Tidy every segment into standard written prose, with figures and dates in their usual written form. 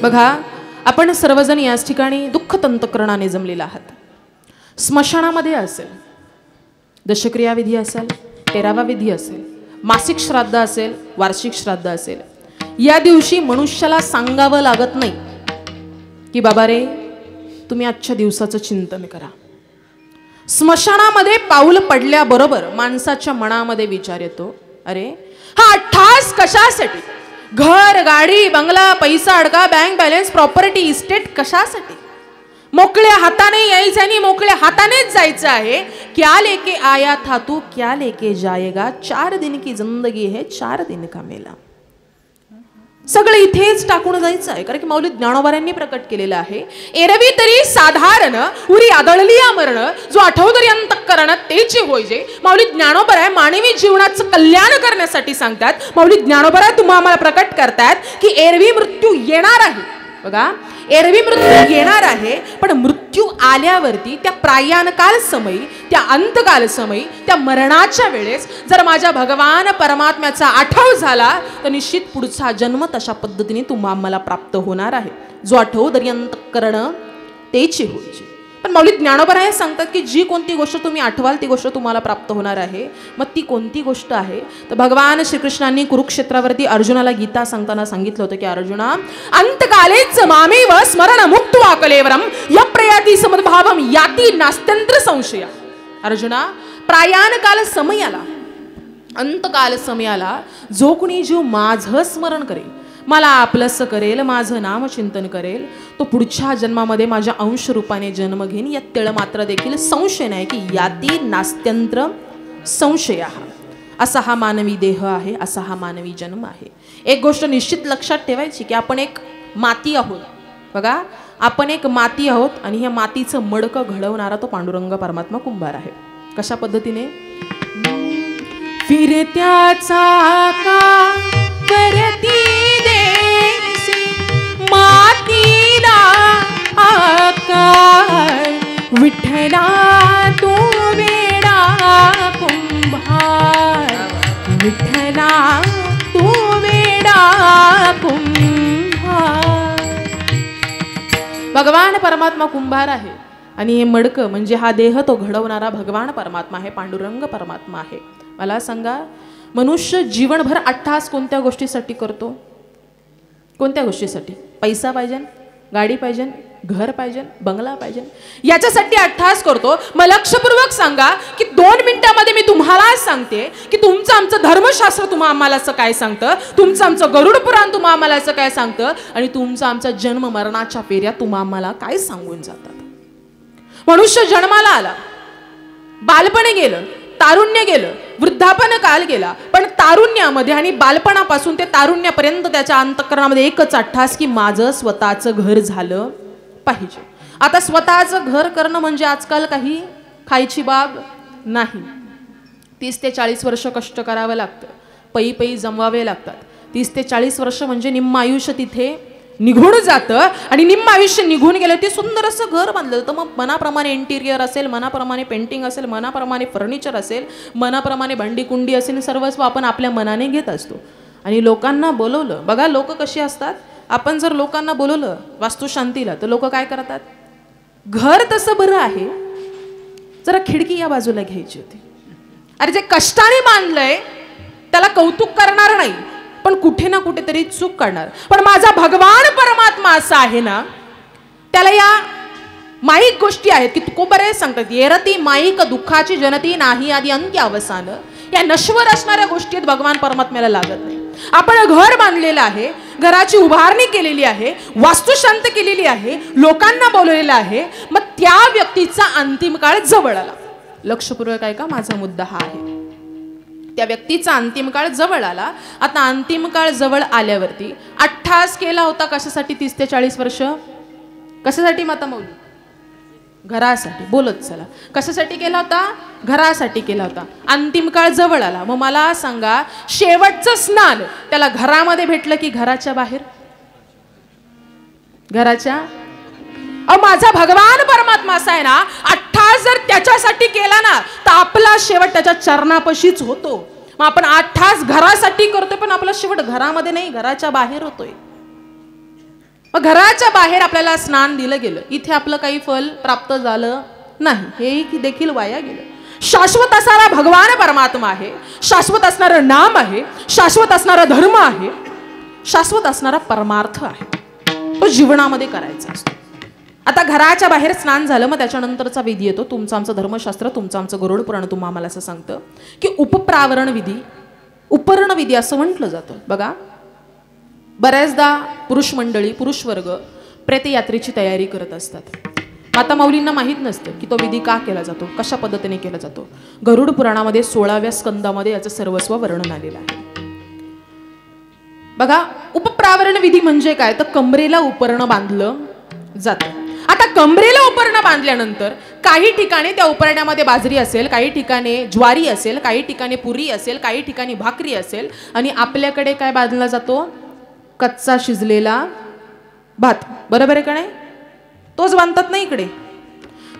बघा, आपण सर्वजण याच ठिकाणी दुःख तंतकरणाने जमलेला आहात. स्मशानामध्ये असेल, दशक्रिया विधी असेल, 13वा विधी असेल, मासिक श्राद्ध असेल, वार्षिक श्राद्ध असेल, या दिवशी मनुष्याला सांगावं लागत नाही की बाबा रे तुम्ही आजच्या दिवसाचं चिंतन करा. स्मशानामध्ये पाऊल पडल्याबरोबर माणसाच्या मनामध्ये विचार येतो, अरे हा अट्टास कशासाठी? घर, गाडी, बंगला, पैसा, अडका, बँक बॅलन्स, प्रॉपर्टी, इस्टेट कशासाठी? मोकळ्या हाताने यायचं आणि मोकळ्या हातानेच जायचं आहे. क्या लेके आया था तू, क्या लेके जाएगा, 4 दिन की जिंदगी है, 4 दिन का मेला. सगळं इथेच टाकून जायचं आहे. कारण की माऊली ज्ञानोबारांनी प्रकट केलेलं आहे, एरवी तरी साधारण उरी आदळली मरण, जो आठव तरी अंतःकरण तेची होईजे. माऊली ज्ञानोबराय मानवी जीवनाचं कल्याण करण्यासाठी सांगतात. माऊली ज्ञानोबराय तुम्हाला आम्हाला प्रकट करतात की एरवी मृत्यू येणार आहे. बघा, एरवी मृत्यू येणार आहे, पण मृत्यू आल्यावरती त्या प्रायाणकाल समयी, त्या अंतकाल समयी, त्या मरणाच्या वेळेस जर माझ्या भगवान परमात्म्याचा आठव झाला तर निश्चित पुढचा जन्म तशा पद्धतीने तुम्हाला प्राप्त होणार आहे. जो आठव तरी अंतःकरण तेची होईची. पण माऊली ज्ञानोबराय सांगतात की जी कोणती गोष्ट तुम्ही आठवाल ती गोष्ट तुम्हाला प्राप्त होणार आहे. मग ती कोणती गोष्ट आहे? तर भगवान श्रीकृष्णांनी कुरुक्षेत्रावरती अर्जुनाला गीता सांगताना सांगितलं होतं की अर्जुना, अंतकालेच मामेव स्मरण मुक्त्वा कलेवरम यप्रयाति समद्भावम याति नास्त्यंत्र संशय. अर्जुना, प्रायाणकाल समयाला, अंतकाल समयाला जो कुणी जीव माझं स्मरण करेल, मला आपलंसं करेल, माझं नामचिंतन करेल, तो पुढच्या जन्मामध्ये माझ्या अंश रूपाने जन्म घेईन. या तिळ मात्र देखील संशय नाही की याती नास्त्यंत्र संशय. असा हा मानवी देह आहे, असा हा मानवी जन्म आहे. एक गोष्ट निश्चित लक्षात ठेवायची की आपण एक माती आहोत. बघा, आपण एक माती आहोत आणि ह्या मातीचं मडकं घडवणारा तो पांडुरंग परमात्मा कुंभार आहे. कशा पद्धतीने? फिरत्याचा का करती देसी मातीला आकार, विठ्ठला तू वेडा कुंभार, विठ्ठला तू वेडा कुंभार. भगवान परमात्मा कुंभार आहे आणि हे मडकं म्हणजे हा देह तो घडवणारा भगवान परमात्मा आहे, पांडुरंग परमात्मा आहे. मला सांगा, मनुष्य जीवनभर अट्टहास कोणत्या गोष्टीसाठी करतो? कोणत्या गोष्टीसाठी? पैसा पाहिजे, गाडी पाहिजे, घर पाहिजे, बंगला पाहिजे, याच्यासाठी अट्टहास करतो. मग लक्षपूर्वक सांगा की 2 मिनिटांमध्ये मी तुम्हाला सांगते की तुमचं आमचं धर्मशास्त्र तुम्हा आम्हाला असं काय सांगतं, तुमचं आमचं गरुड पुराण तुम्हा आम्हाला असं काय सांगतं, आणि तुमचं आमचा जन्म मरणाच्या फेऱ्या तुम्हा आम्हाला काय सांगून जातात. मनुष्य जन्माला आला, बालपण गेलं, तारुण्य गेलं, वृद्धापन काल गेला, पण तारुण्यामध्ये आणि बालपणापासून ते तारुण्यापर्यंत त्याच्या अंतःकरणामध्ये एकच अट्टहास की माझं स्वतःचं घर झालं पाहिजे. आता स्वतःचं घर करणं म्हणजे आजकाल काही खायची बाब नाही. 30 ते 40 वर्ष कष्ट करावं लागतं, पै पै जमवावे लागतात. 30 ते 40 वर्ष म्हणजे निम्म आयुष्य तिथे निघून जातं, आणि निम्म आयुष्य निघून गेलं ते सुंदर असं घर बांधलं तर मग मनाप्रमाणे इंटिरियर असेल, मनाप्रमाणे पेंटिंग असेल, मनाप्रमाणे फर्निचर असेल, मनाप्रमाणे भांडी कुंडी असेल, सर्वस्व आपण आपल्या मनाने घेत असतो. आणि लोकांना बोलवलं, बघा लोक कशी असतात, आपण जर लोकांना बोलवलं वास्तुशांतीला तर लोक काय करतात, घर तसं बरं आहे, जरा खिडकी या बाजूला घ्यायची होती. अरे जे कष्टाने बांधलंय त्याला कौतुक करणार नाही, पण कुठे ना कुठेतरी चूक करणार. पण माझा भगवान परमात्मा असा आहे ना, त्याला या माईक गोष्टी आहेत की तुको बरे सांगतात, येरती माईक दुःखाची जनती नाही आधी अंत्य अवसान. या नश्वर असणाऱ्या गोष्टी आहेत, भगवान परमात्म्याला लागत नाही. आपण घर बांधलेलं आहे, घराची उभारणी केलेली आहे, वास्तुशांत केलेली आहे, लोकांना बोलवलेलं आहे, मग त्या व्यक्तीचा अंतिम काळ जवळ आला. लक्षपूर्वक आहे का, माझा मुद्दा हा आहे. त्या व्यक्तीचा अंतिम काळ जवळ आला. आता अंतिम काळ जवळ आल्यावरती अट्टहास केला होता कशासाठी? 30 ते 40 वर्ष कशासाठी माता मौली? घरासाठी. बोलत चला, कशासाठी केला होता? घरासाठी केला होता. अंतिम काळ जवळ आला, मग मला सांगा शेवटचं स्नान त्याला घरामध्ये भेटलं की घराच्या बाहेर? घराच्या. माझा भगवान परमात्मा असा आहे ना, अट्टहास जर त्याच्यासाठी केला ना तर आपला शेवट त्याच्या चरणापाशीच होतो. मग आपण अट्टहास घरासाठी करतोय पण आपला शेवट घरामध्ये नाही, घराच्या बाहेर होतोय. मग घराच्या बाहेर आपल्याला स्नान दिलं गेलं, इथे आपलं काही फल प्राप्त झालं नाही, हे देखील वाया गेलं. शाश्वत असणारा भगवान परमात्मा आहे, शाश्वत असणारं नाम आहे, शाश्वत असणारा धर्म आहे, शाश्वत असणारा परमार्थ आहे, तो जीवनामध्ये करायचा असतो. आता घराच्या बाहेर स्नान झालं, मग त्याच्यानंतरचा विधी येतो. तुमचं आमचं धर्मशास्त्र, तुमचं आमचं गरुड पुराण तुम्हाला आम्हाला असं सांगतं की उपप्रावरण विधी, उपर्ण विधी असं म्हटलं जातं. बघा, बऱ्याचदा पुरुष मंडळी, पुरुष वर्ग प्रेतयात्रेची तयारी करत असतात. माता माऊलींना माहीत नसतं की तो विधी का केला जातो, कशा पद्धतीने केला जातो. गरुड पुराणामध्ये 16व्या स्कंदामध्ये याचं सर्वस्व वर्णन आलेलं आहे. बघा, उपप्रावरण विधी म्हणजे काय, तर कमरेला उपरण बांधलं जातं. आता कमरेला उपरण बांधल्यानंतर काही ठिकाणी त्या उपरण्यामध्ये बाजरी असेल, काही ठिकाणी ज्वारी असेल, काही ठिकाणी पुरी असेल, काही ठिकाणी भाकरी असेल, आणि आपल्याकडे काय बांधला जातो, कच्चा शिजलेला भात. बरोबर आहे का नाही? तोच बांधतात ना इकडे,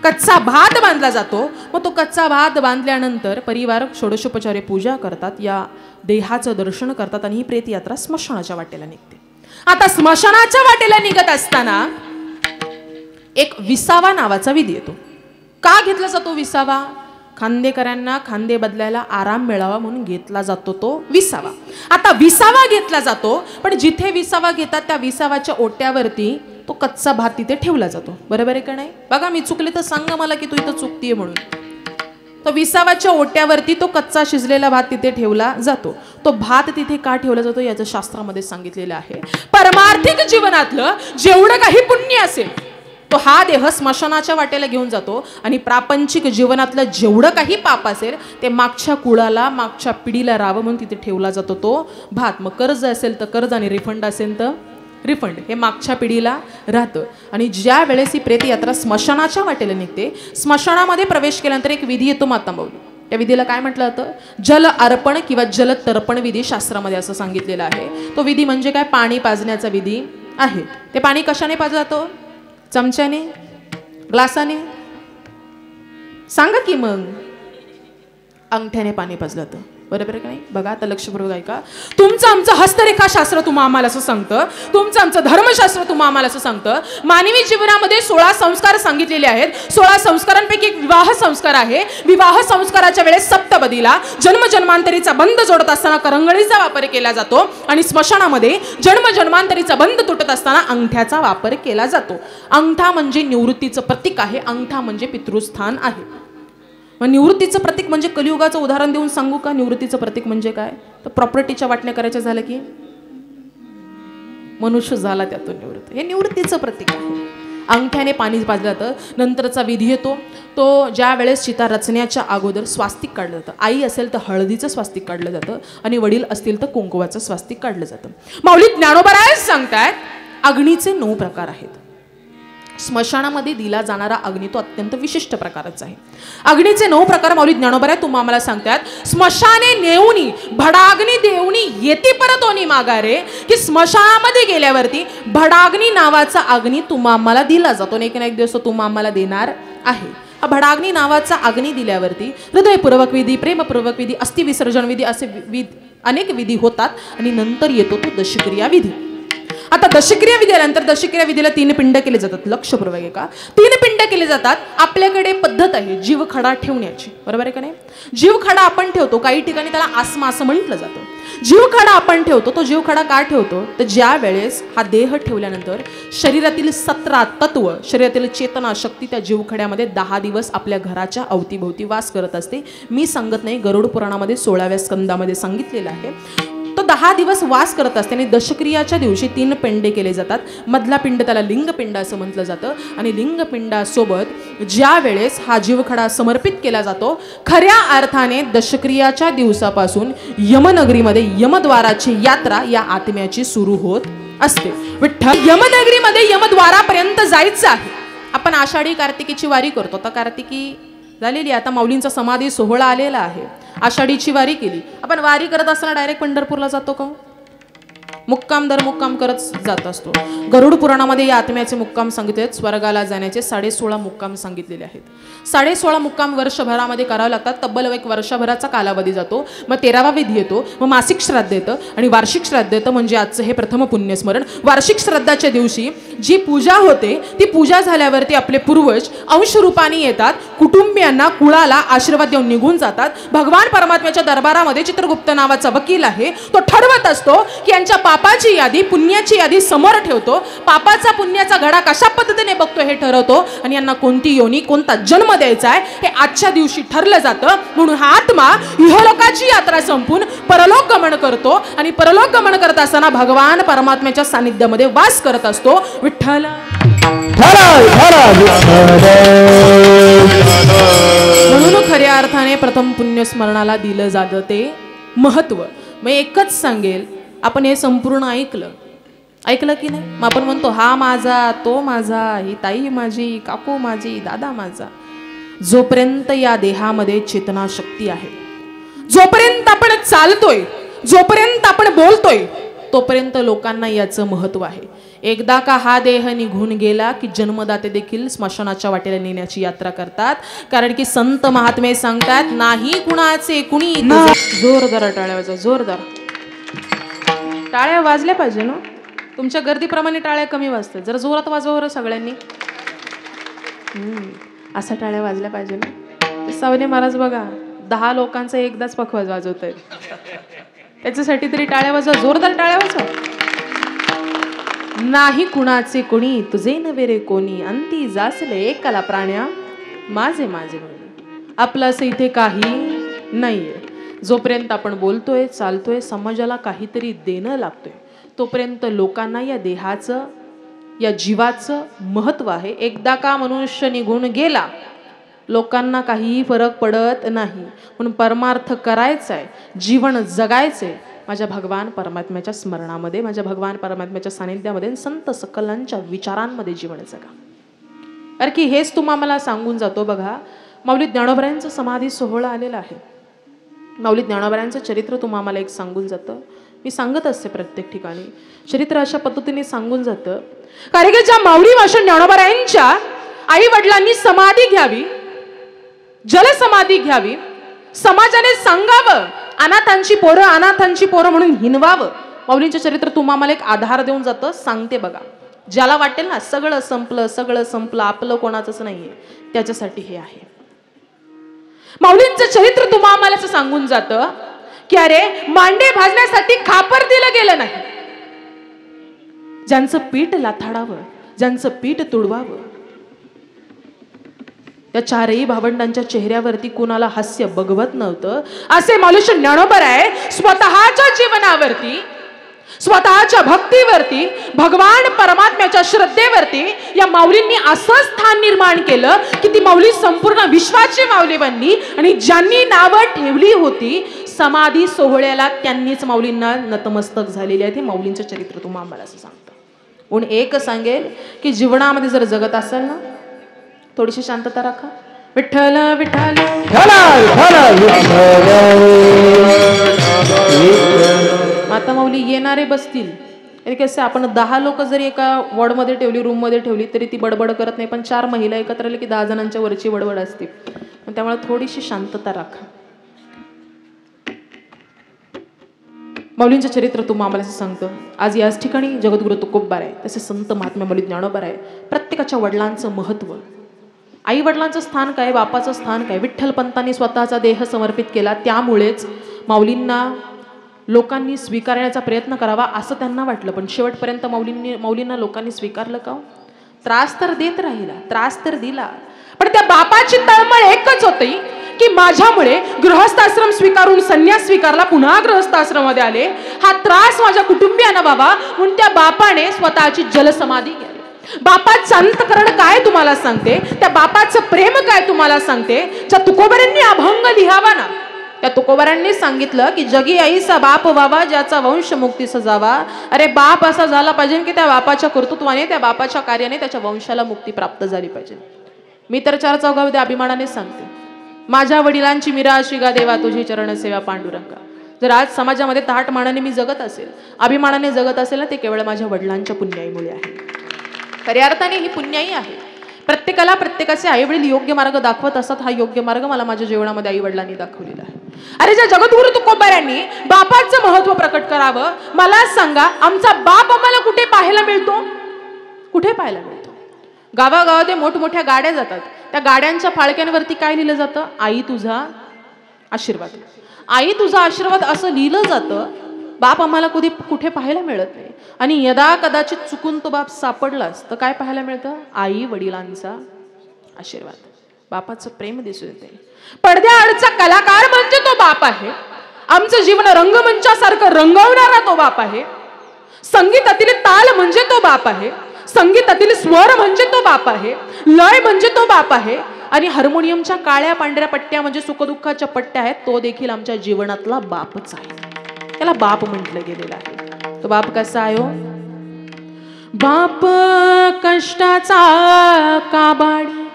कच्चा भात बांधला जातो. मग तो कच्चा भात बांधल्यानंतर परिवार षोडशोपचारे पूजा करतात, या देहाचं दर्शन करतात, आणि ही प्रेतयात्रा स्मशानाच्या वाटेला निघते. आता स्मशानाच्या वाटेला निघत असताना एक विसावा नावाचा विधी येतो. का घेतला जातो विसावा? खांदेकरांना खांदे बदलायला आराम मिळावा म्हणून घेतला जातो तो विसावा. आता विसावा घेतला जातो, पण जिथे विसावा घेतात त्या विसावाच्या ओट्यावरती तो कच्चा भात तिथे ठेवला जातो. बरोबर आहे का नाही? बघा, मी चुकले तर सांगा मला की तू इथं चुकतीये म्हणून. तो विसावाच्या ओट्यावरती तो कच्चा शिजलेला भात तिथे ठेवला जातो. तो भात तिथे का ठेवला जातो याचं शास्त्रामध्ये सांगितलेलं आहे. परमार्थिक जीवनातलं जेवढं काही पुण्य असेल तो हा देह स्मशानाच्या वाटेला घेऊन जातो, आणि प्रापंचिक जीवनातलं जेवढं काही पाप असेल ते मागच्या कुळाला, मागच्या पिढीला राहावं म्हणून तिथे ठेवला जातो तो भात. मग कर्ज असेल तर कर्ज, आणि रिफंड असेल तर रिफंड, हे मागच्या पिढीला राहतं. आणि ज्या वेळेस ही प्रेतयात्रा स्मशानाच्या वाटेला निघते, स्मशानामध्ये प्रवेश केल्यानंतर एक विधी येतो माता माऊली. त्या विधीला काय म्हटलं जातं? जल अर्पण किंवा जल तर्पण विधी शास्त्रामध्ये असं सांगितलेलं आहे. तो विधी म्हणजे काय? पाणी पाजण्याचा विधी आहे. ते पाणी कशाने पाजलं जातं? चमच्याने, ग्लासाने? सांगा की मग. अंगठ्याने पाणी पाजलं जातं. बरोबर आहे का नाही? बघा, आता लक्षपूर्वक ऐका. तुमचं आमचं हस्तरेखा शास्त्र तुम्हा आम्हाला असं सांगतं, तुमचं आमचं धर्मशास्त्र तुम्हा आम्हाला असं सांगतं. मानवी जीवनामध्ये 16 संस्कार सांगितलेले आहेत. 16 संस्कारांपैकी एक विवाह संस्कार आहे. विवाह संस्काराच्या वेळेस सप्तपदीला जन्मजन्मांतरीचा बंध जोडत असताना करंगळीचा वापर केला जातो, आणि स्मशानामध्ये जन्मजन्मांतरीचा बंध तुटत असताना अंगठ्याचा वापर केला जातो. अंगठा म्हणजे निवृत्तीचं प्रतीक आहे. अंगठा म्हणजे पितृस्थान आहे. मग निवृत्तीचं प्रतीक म्हणजे कलियुगाचं उदाहरण देऊन सांगू का? निवृत्तीचं प्रतीक म्हणजे काय? तर प्रॉपर्टीच्या वाटण्या करायच्या झालं की मनुष्य झाला त्यातून निवृत्त, हे निवृत्तीचं प्रतीक आहे. अंगठ्याने पाणी पाजलं जातं. नंतरचा विधी येतो तो ज्या वेळेस चिता रचण्याच्या अगोदर स्वास्तिक काढलं जातं. आई असेल तर हळदीचं स्वास्तिक काढलं जातं, आणि वडील असतील तर कुंकवाचं स्वास्तिक काढलं जातं. माऊली ज्ञानोबराज सांगतायत अग्नीचे 9 प्रकार आहेत. स्मशानामध्ये दिला जाणारा अग्नी तो अत्यंत विशिष्ट प्रकारचा आहे. अग्नीचे 9 प्रकार माऊली ज्ञानोबराय तुम्हा आम्हाला सांगतात. स्मशाने नेऊनी भडाग्नी देऊनी येती परतोनी मागारे, की स्मशानामध्ये गेल्यावरती भडाग्नी नावाचा अग्नी तुम्हा आम्हाला दिला जातो, एक ना एक दिवस तुम्हा आम्हाला देणार आहे. हा भडाग्नी नावाचा अग्नी दिल्यावरती हृदयपूर्वक विधी, प्रेमपूर्वक विधी, अस्थिविसर्जन विधी असे अनेक विधी होतात, आणि नंतर येतो तो दशक्रिया विधी. आता दशक्रिया विधीनंतर दशक्रिया विधीला 3 पिंड केले जातात. लक्षपूर्वक आहे का? 3 पिंड केले जातात. आपल्याकडे पद्धत आहे जीवखडा ठेवण्याची. बरोबर आहे का नाही? जीवखडा आपण ठेवतो, काही ठिकाणी त्याला आसमा असं म्हटलं जातं. जीवखडा आपण ठेवतो. तो जीवखडा का ठेवतो? तर ज्या वेळेस हा देह ठेवल्यानंतर शरीरातील 17 तत्व, शरीरातील चेतना शक्ती त्या जीवखड्यामध्ये 10 दिवस आपल्या घराच्या अवतीभोवती वास करत असते. मी सांगत नाही, गरुड पुराणामध्ये 16व्या स्कंदामध्ये सांगितलेलं आहे. तो 10 दिवस वास करत असते, आणि दशक्रियाच्या दिवशी 3 पिंडे केले जातात. मधला पिंड त्याला लिंगपिंड असं म्हटलं जातं, आणि लिंगपिंडासोबत ज्या वेळेस हा जीवखडा समर्पित केला जातो, खऱ्या अर्थाने दशक्रियाच्या दिवसापासून यमनगरीमध्ये यमद्वाराची यात्रा या आत्म्याची सुरू होत असते. विठ्ठल यमनगरीमध्ये यमद्वारापर्यंत जायचं आहे. आपण आषाढी कार्तिकीची वारी करतो. आता कार्तिकी झालेली, आता माऊलींचा समाधी सोहळा आलेला आहे. आषाढीची वारी केली. आपण वारी करत असताना डायरेक्ट पंढरपूरला जातो का? मुक्काम दर मुक्काम करत जात असतो. गरुड पुराणामध्ये या आत्म्याचे मुक्काम सांगितले आहेत. स्वर्गाला जाण्याचे 16.5 मुक्काम सांगितलेले आहेत. 16.5 मुक्काम वर्षभरामध्ये करावे लागतात. तब्बल एक वर्षभराचा कालावधी जातो. मग 13वा विधी येतो, मग मासिक श्राद्ध येतं आणि वार्षिक श्राद्ध येतं. म्हणजे आजचं हे प्रथम पुण्यस्मरण. वार्षिक श्राद्धाच्या दिवशी जी पूजा होते ती पूजा झाल्यावरती आपले पूर्वज अंशरूपाने येतात, कुटुंबियांना कुळाला आशीर्वाद देऊन निघून जातात. भगवान परमात्म्याच्या दरबारामध्ये चित्रगुप्त नावाचा वकील आहे, तो ठरवत असतो की यांच्या पापाची यादी पुण्याची यादी समोर ठेवतो. पापाचा पुण्याचा घडा कशा पद्धतीने बघतो हे ठरवतो आणि यांना कोणती योनी कोणता जन्म द्यायचा आहे हे आजच्या दिवशी ठरलं जातं. म्हणून हा आत्मा इहलोकाची यात्रा संपून परलोक गमन करतो आणि परलोक गमन करत असताना भगवान परमात्म्याच्या सानिध्यामध्ये वास करत असतो. विठ्ठल म्हणून खऱ्या अर्थाने प्रथम पुण्यस्मरणाला दिलं जातं ते महत्व. मग एकच सांगेल, आपण हे संपूर्ण ऐकलं की नाही? मग आपण म्हणतो हा माझा, तो माझा, ही ताई माझी, काकू माझी, दादा माझा. जोपर्यंत या देहामध्ये चेतना शक्ती आहे, जोपर्यंत आपण चालतोय, जोपर्यंत आपण बोलतोय, तोपर्यंत लोकांना याचं महत्व आहे. एकदा का हा देह निघून गेला की जन्मदाते देखील स्मशानाच्या वाटेला नेण्याची यात्रा करतात. कारण की संत महात्मे सांगतात, नाही कुणाचे कुणी. जोरदार टाळ्या वाजवा, जोरदार टाळ्या वाजल्या पाहिजे ना. तुमच्या गर्दीप्रमाणे टाळ्या कमी वाजतात, जरा जोरात वाजवा बरं सगळ्यांनी. असा टाळ्या वाजल्या पाहिजे ना. सावने महाराज बघा 10 लोकांचा एकदाच पखवाज वाजवत आहेत, त्याच्यासाठी तरी टाळ्या वाजवा, जोरदार टाळ्या वाजवा. नाही कुणाचे कोणी तुझे नव्हे रे कोणी, अंती जासले एकला प्राण्या माझे माझे म्हणून. आपलं असं इथे काही नाहीये. जोपर्यंत आपण बोलतोय चालतोय, समाजाला काहीतरी देणं लागतोय, तोपर्यंत लोकांना या देहाचं या जीवाचं महत्व आहे. एकदा का मनुष्य निघून गेला लोकांना काहीही फरक पडत नाही. म्हणून परमार्थ करायचा आहे, जीवन जगायचंय माझ्या भगवान परमात्म्याच्या स्मरणामध्ये, माझ्या भगवान परमात्म्याच्या सानिध्यामध्ये, संत सकलांच्या विचारांमध्ये जीवन जगा. अरे की हेच तुम्हाला सांगून जातो. बघा, माऊली ज्ञानोबरायांचा समाधी सोहळा आलेला आहे. माऊली ज्ञानोबरायांचं चरित्र तुम्हाला एक सांगून जातं. मी सांगत असते प्रत्येक ठिकाणी चरित्र अशा पद्धतीने सांगून जातं. कारण की ज्या माऊली भाषण ज्ञानोबरायांच्या आई वडिलांनी समाधी घ्यावी, जलसमाधी घ्यावी, समाजाने सांगावं अनाथांची पोरं म्हणून हिनवावं. माऊलींचे चरित्र तुम्हाला एक आधार देऊन जातं. सांगते बघा, ज्याला वाटेल ना सगळं संपलं आपलं कोणाचंच नाहीये, त्याच्यासाठी हे आहे. माऊलींचं चरित्र तुम्हाला सांगून जातं की अरे मांडे भाजण्यासाठी खापर दिलं गेलं नाही. ज्यांचं पीठ लाथाडावं, ज्यांचं पीठ तुडवावं, त्या 4ही भावंडांच्या चेहऱ्यावरती कोणाला हास्य बघवत नव्हतं. असे माऊलीचे ज्ञानोबर आहे. स्वतःच्या जीवनावरती, स्वतःच्या भक्तीवरती, भगवान परमात्म्याच्या श्रद्धेवरती या माऊलींनी असं स्थान निर्माण केलं की ती माऊली संपूर्ण विश्वाची माऊली बनली. आणि ज्यांनी नावं ठेवली होती समाधी सोहळ्याला त्यांनीच माऊलींना नतमस्तक झालेली आहे. हे माऊलींचं चरित्र तुम्हाला असं सांगतं. म्हणून एक सांगेल की जीवनामध्ये जर जगत असेल ना, थोडीशी शांतता राखा. विठ्ठल विठ्ठल माता माऊली येणारे बसतील. कसं आपण 10 लोक जरी एका वॉर्डमध्ये ठेवली, रूममध्ये ठेवली तरी ती बडबड करत नाही. पण 4 महिला एकत्र आले की 10 जणांच्या वरची बडबड असते. त्यामुळे थोडीशी शांतता राखा. माऊलींचं चरित्र तुम्हाला असं सांगतं. आज याच ठिकाणी जगद्गुरु तुकोबा आहे, तसे संत महात्मा माऊली ज्ञानोबा आहे. प्रत्येकाच्या वडिलांचं महत्व, आई वडिलांचं स्थान काय, बापाचं स्थान काय. विठ्ठल पंतांनी स्वतःचा देह समर्पित केला, त्यामुळेच माऊलींना लोकांनी स्वीकारण्याचा प्रयत्न करावा असं त्यांना वाटलं. पण शेवटपर्यंत माऊलींना लोकांनी स्वीकारलं का? त्रास तर देत राहिला, त्रास तर दिला, पण त्या बापाची तळमळ एकच होती की माझ्यामुळे गृहस्थाश्रम स्वीकारून संन्यास स्वीकारला, पुन्हा गृहस्थाश्रमामध्ये आले, हा त्रास माझ्या कुटुंबियांना व्हावा म्हणून त्या बापाने स्वतःची जलसमाधी केली. बापाचं अंतःकरण काय तुम्हाला सांगते, त्या बापाचं प्रेम काय तुम्हाला सांगते. ज्या तुकोबारांनी अभंग लिहावा ना, त्या तुकोबारांनी सांगितलं की जगी आईचा बाप व्हावा, ज्याचा वंश मुक्ती सजावा. अरे बाप असा झाला पाहिजे की त्या बापाच्या कर्तृत्वाने, त्या बापाच्या कार्याने त्याच्या वंशाला मुक्ती प्राप्त झाली पाहिजे. मी तर 4 चौघामध्ये अभिमानाने सांगते, माझ्या वडिलांची मिरा शिगा देवा तुझी चरण सेवा पांडुरंगा. जर आज समाजामध्ये ताठमानाने मी जगत असेल, अभिमानाने जगत असेल ना, ते केवळ माझ्या वडिलांच्या पुण्याईमुळे आहे. खऱ्या अर्थाने ही पुण्याई आहे. प्रत्येकाला प्रत्येकाचे आईवडील योग्य मार्ग दाखवत असतात. हा योग्य मार्ग मला माझ्या जीवनामध्ये आई वडिलांनी दाखवलेला आहे. अरे ज्या जगद्गुरु तुकोबारायांनी बापाचं महत्व प्रकट करावं, मला सांगा आमचा बाप आम्हाला कुठे पाहायला मिळतो? कुठे पाहायला मिळतो? गावागावात मोठमोठ्या गाड्या जातात. त्या गाड्यांच्या फाळक्यांवरती काय लिहिलं जातं? आई तुझा आशीर्वाद. आई तुझा आशीर्वाद असं लिहिलं जातं. बाप आम्हाला कधी कुठे पाहायला मिळत नाही. आणि यदा कदाचित चुकून तो बाप सापडलाच तर काय पाहायला मिळतं? आई वडिलांचा आशीर्वाद, बापाचं प्रेम दिसून येते. पडद्याआडचा कलाकार म्हणजे तो बाप आहे. आमचं जीवन रंगमंचासारखं रंगवणारा तो बाप आहे. संगीतातील ताल म्हणजे तो बाप आहे. संगीतातील स्वर म्हणजे तो बाप आहे. लय म्हणजे तो बाप आहे. आणि हार्मोनियमच्या काळ्या पांढऱ्या पट्ट्या म्हणजे सुखदुःखाच्या पट्ट्या आहेत. तो देखील आमच्या जीवनातला बापच आहे. त्याला बाप म्हटलं गेलेलं आहे. तो बाप कसा आहे? बाप कष्टाचा काबाडी,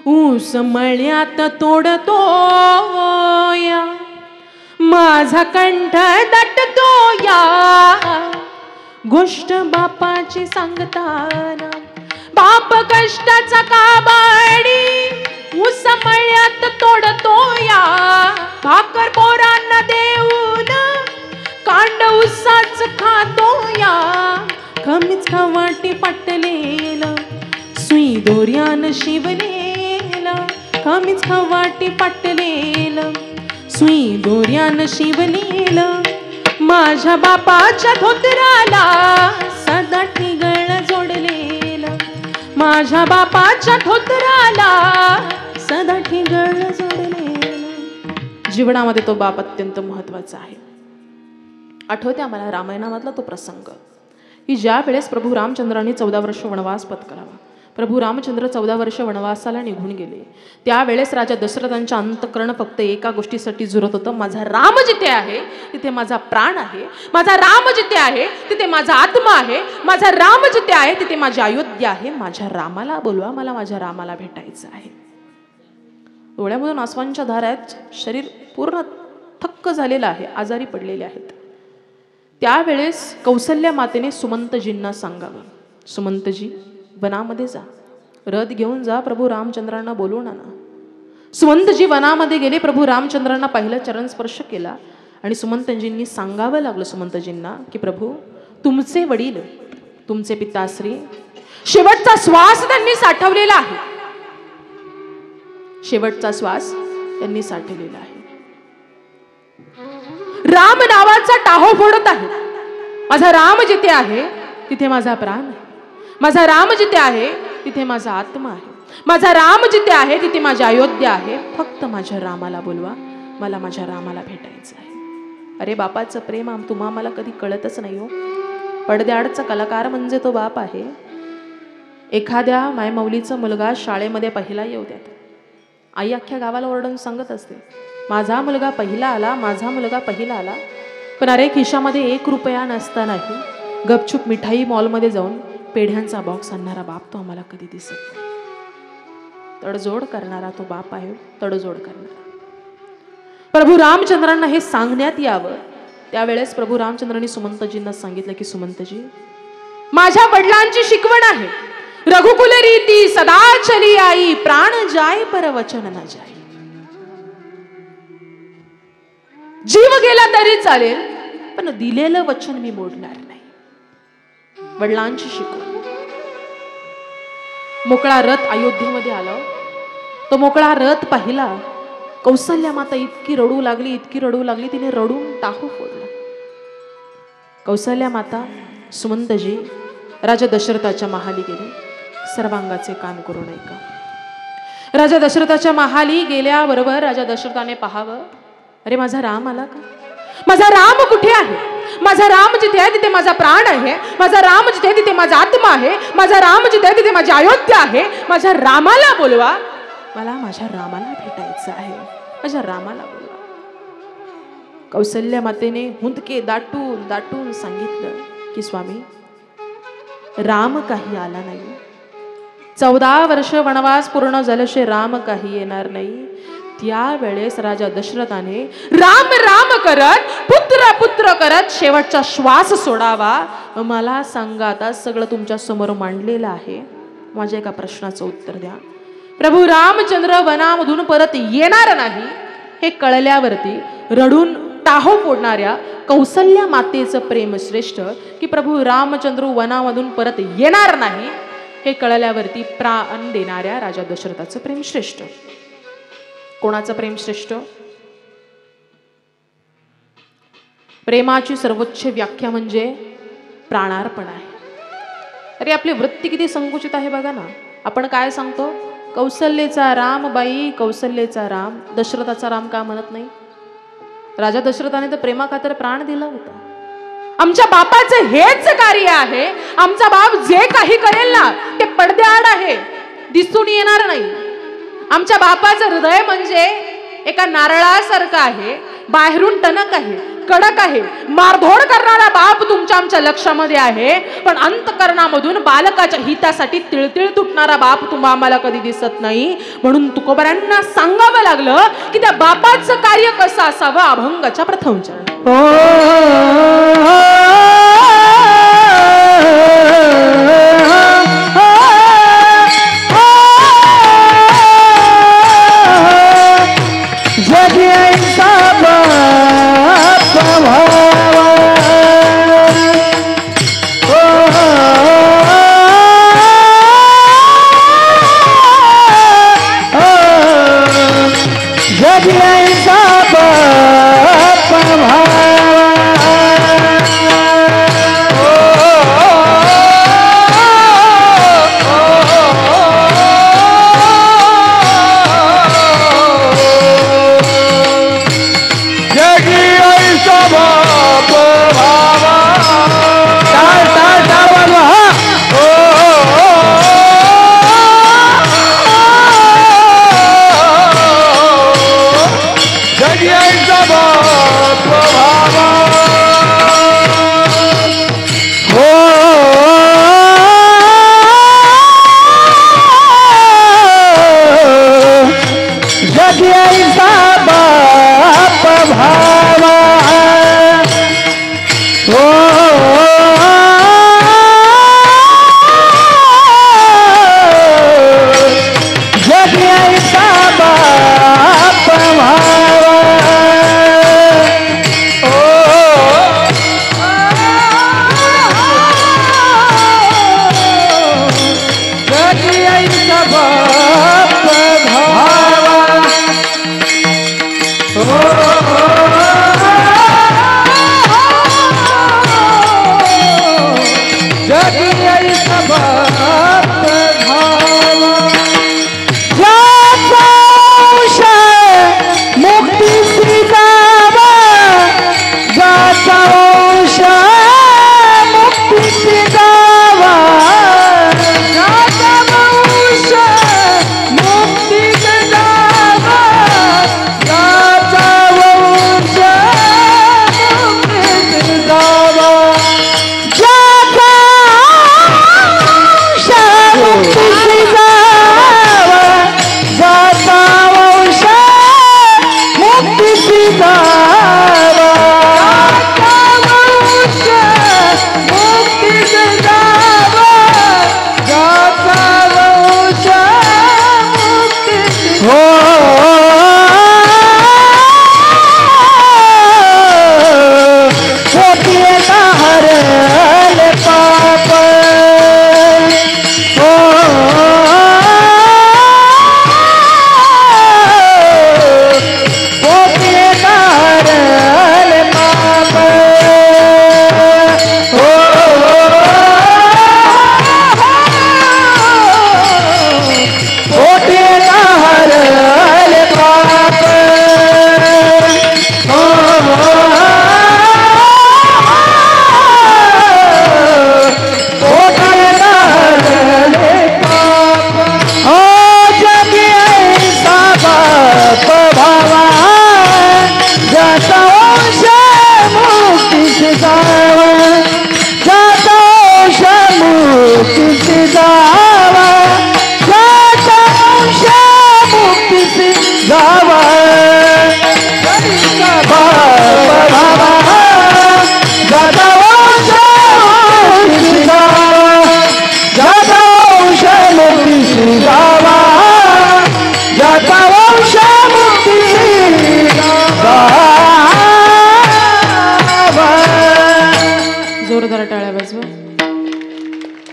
ऊस मळ्यात तोडतो या, माझा कंठ दटतो या, गोष्ट बापाची सांगताना. बाप कष्टाचा काबाडी, ऊस मळ्यात तोडतो या, भाकर पोरांना देऊन कांड उसाच खातो या, कमीच खवाटी पटलेलं, सुई दोऱ्यान शिवलेलं, कमीच खवाटी पटलेलं, सुई दोऱ्यान शिवलेलं, माझ्या बापाच्या धोतराला सदा ठिगळ जोडलेलं, माझ्या बापाच्या धोतराला सदा ठिगळ जोडलेलं. जीवनामध्ये तो बाप अत्यंत महत्वाचा आहे. आठवते आम्हाला रामायणामधला तो प्रसंग की ज्या वेळेस प्रभू रामचंद्रांनी 14 वर्ष वनवास पत्करावा. प्रभू रामचंद्र 14 वर्ष वनवासाला निघून गेले. त्यावेळेस राजा दशरथांच्या अंतःकरण फक्त एका गोष्टीसाठी झुरत होतं, माझा राम जिथे आहे तिथे माझा प्राण आहे, माझा राम जिथे आहे तिथे माझा आत्मा आहे, माझा राम जिथे आहे तिथे माझी अयोध्या आहे, माझ्या रामाला बोलवा, मला माझ्या रामाला भेटायचं आहे. डोळ्यामधून आसवांच्या धारा आहेत. शरीर पूर्ण थक्क झालेलं आहे, आजारी पडलेले आहेत. त्यावेळेस कौसल्या मातेने सुमंतजींना सांगावं, सुमंतजी वनामध्ये जा, रथ घेऊन जा, प्रभू रामचंद्रांना बोलवून आणा. सुमंतजी वनामध्ये गेले. प्रभू रामचंद्रांना पहिला चरण स्पर्श केला आणि सुमंतजींनी सांगावं लागलं सुमंतजींना की प्रभू तुमचे वडील, तुमचे पिताश्री शेवटचा श्वास त्यांनी साठवलेला आहे, शेवटचा श्वास त्यांनी साठवलेला आहे. राम नावाचा टाहो फोडत आहे. माझा राम जिथे आहे तिथे माझा प्राण आहे, माझा राम जिथे आहे तिथे माझा आत्मा आहे, माझा राम जिथे आहे तिथे माझी अयोध्या आहे. फक्त माझ्या रामाला बोलवा, मला माझ्या रामाला भेटायचं आहे. अरे बापाचं प्रेम तुम्हा मला कधी कळतच नाही हो. पडद्याआडचा कलाकार म्हणजे तो बाप आहे. एखाद्या मायमौलीचा मुलगा शाळेमध्ये पहिला येऊ द्यात, आई अख्ख्या गावाला ओरडून सांगत असते, माझा मुलगा पहिला आला, माझा मुलगा पहिला आला. पण अरे खिशामध्ये 1 रुपया नसतानाही गपचूप मिठाई मॉलमध्ये जाऊन पेढ्यांचा बॉक्स आणणारा बाप तो आम्हाला कधी दिसत नाही. तडजोड करणारा तो बाप आहे, तडजोड करणारा. प्रभू रामचंद्रांना हे सांगण्यात यावं, त्यावेळेस प्रभू रामचंद्रांनी सुमंतजींना सांगितलं की सुमंतजी माझ्या वडिलांची शिकवण आहे, रघुकुल रीती सदा चली आई, प्राण जाय पर वचन न जाय. जीव गेला तरी चालेल पण दिलेलं वचन मी मोडणार नाही. वडिलांची शिकवण. मोकळा रथ अयोध्येमध्ये आला. तो मोकळा रथ पाहिला. कौसल्या माता इतकी रडू लागली, इतकी रडू लागली, तिने रडून टाकू फोडला. कौसल्या माता सुमंतजी राजा दशरथाच्या महाली गेले. सर्वांगाचे कान करून ऐका. राजा दशरथाच्या महाली गेल्याबरोबर राजा दशरथाने पाहावं, अरे माझा राम आला का? माझा राम कुठे आहे? माझा राम जिथे आहे तिथे माझा प्राण आहे, माझा राम जिथे आहे तिथे माझा आत्मा आहे, माझा राम जिथे आहे तिथे माझी अयोध्या आहे. माझ्या रामाला बोलवा, मला माझ्या रामाला भेटायचं आहे, माझ्या रामाला बोलवा. कौसल्या मातेने हुंदके दाटून दाटून सांगितलं की स्वामी राम काही आला नाही. 14 वर्ष वनवास पूर्ण झाल्याशिवाय राम काही येणार नाही. त्यावेळेस राजा दशरथाने राम राम करत पुत्र पुत्र करत शेवटचा श्वास सोडावा. मला सांगा, आता सगळं तुमच्या समोर मांडलेलं आहे. माझ्या एका प्रश्नाचं उत्तर द्या. प्रभू रामचंद्र वनामधून परत येणार नाही हे कळल्यावरती रडून टाहो फोडणाऱ्या कौसल्या मातेचं प्रेम श्रेष्ठ की प्रभू रामचंद्र वनामधून परत येणार नाही हे कळल्यावरती प्राण देणाऱ्या राजा दशरथाचं प्रेम श्रेष्ठ? कोणाचं प्रेम श्रेष्ठ? प्रेमाची सर्वोच्च व्याख्या म्हणजे प्राणार्पण आहे. अरे आपली वृत्ती किती संकुचित आहे बघा ना. आपण काय सांगतो? कौसल्येचा राम बाई, कौसल्येचा राम. दशरथाचा राम का म्हणत नाही? राजा दशरथाने तर प्रेमाखातर प्राण दिला होता. आमच्या बापाचं हेच कार्य आहे. आमचा बाप जे काही करेल ना ते पडद्याआड आहे, दिसून येणार नाही. आमच्या बापाचं हृदय म्हणजे एका नारळासारखं आहे, बाहेरून टणक आहे, कडक आहे. मारधोड करणारा बाप तुमच्या आमच्या लक्षामध्ये आहे, पण अंतकरणामधून बालकाच्या हितासाठी तिळतिळ तुटणारा बाप तुम्हा आम्हाला कधी दिसत नाही. म्हणून तुकोबारांना सांगावं लागलं की त्या बापाचं कार्य कसं असावं. अभंगाच्या प्रथम चरण.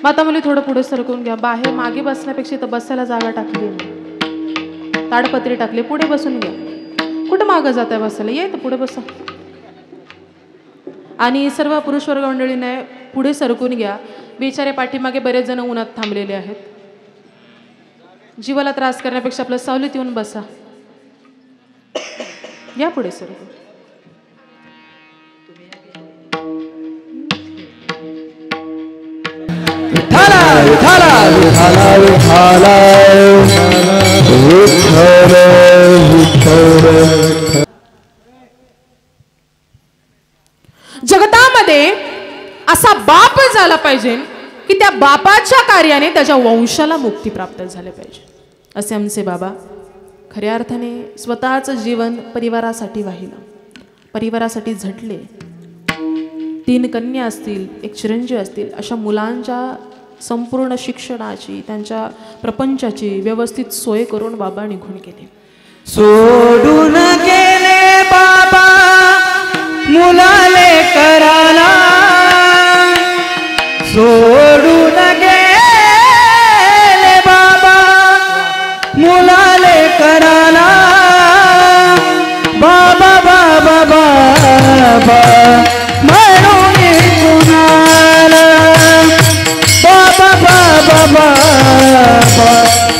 माता मुली थोडं पुढे सरकून घ्या. बाहेर मागे बसण्यापेक्षा इथं बसायला जागा टाकली, ताडपत्री टाकली, पुढे बसून घ्या. कुठं मागं जात आहे बसायला? ये तर पुढे बसा. आणि सर्व पुरुष वर्ग मंडळीने पुढे सरकून घ्या. बिचारे पाठीमागे बरेच जण उन्हात थांबलेले आहेत. जीवाला त्रास करण्यापेक्षा आपलं सावलीत येऊन बसा. या पुढे सरकून. जगतामध्ये असा बाप झाला पाहिजे की त्या बापाच्या कार्याने त्याच्या वंशाला मुक्ती प्राप्त झाली पाहिजे. असे आमचे बाबा खऱ्या अर्थाने स्वतःचं जीवन परिवारासाठी वाहिलं, परिवारासाठी झटले. 3 कन्या असतील, 1 चिरंजीव असतील, अशा मुलांच्या संपूर्ण शिक्षणाची, त्यांच्या प्रपंचाची व्यवस्थित सोय करून बाबा निघून गेले. सोडून गेले बाबा मुलाले कराला, सोडून गेले बाबा मुलाले कराला. बाबा बाबा बाबा म्हणून कुणाला, बाबा बाबा बाबा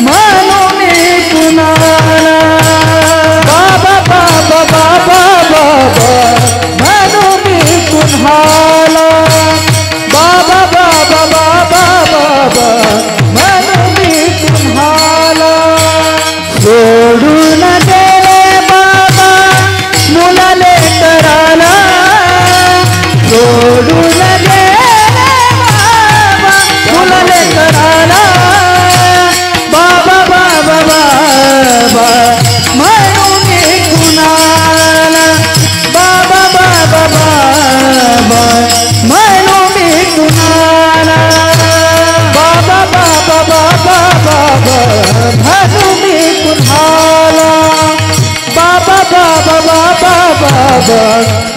म्हणून कुणाला, बाबा बाबा बाबा बाबा म्हणून कुणाला, बाबा बाबा बाबा बाबा म्हणून कुणाला. सोडून गेले बाबा मुलाले कराला, सोडून गेले बाबा मुलाले कराला. बाबा बाबा बाबा म्हणून कुणाला, बाबा बाबा बाबा म्हणून कुणाला, बाबा बाबा बाबा बाबा म्हणून कुणाला, बाबा बाबा बाबा बाबा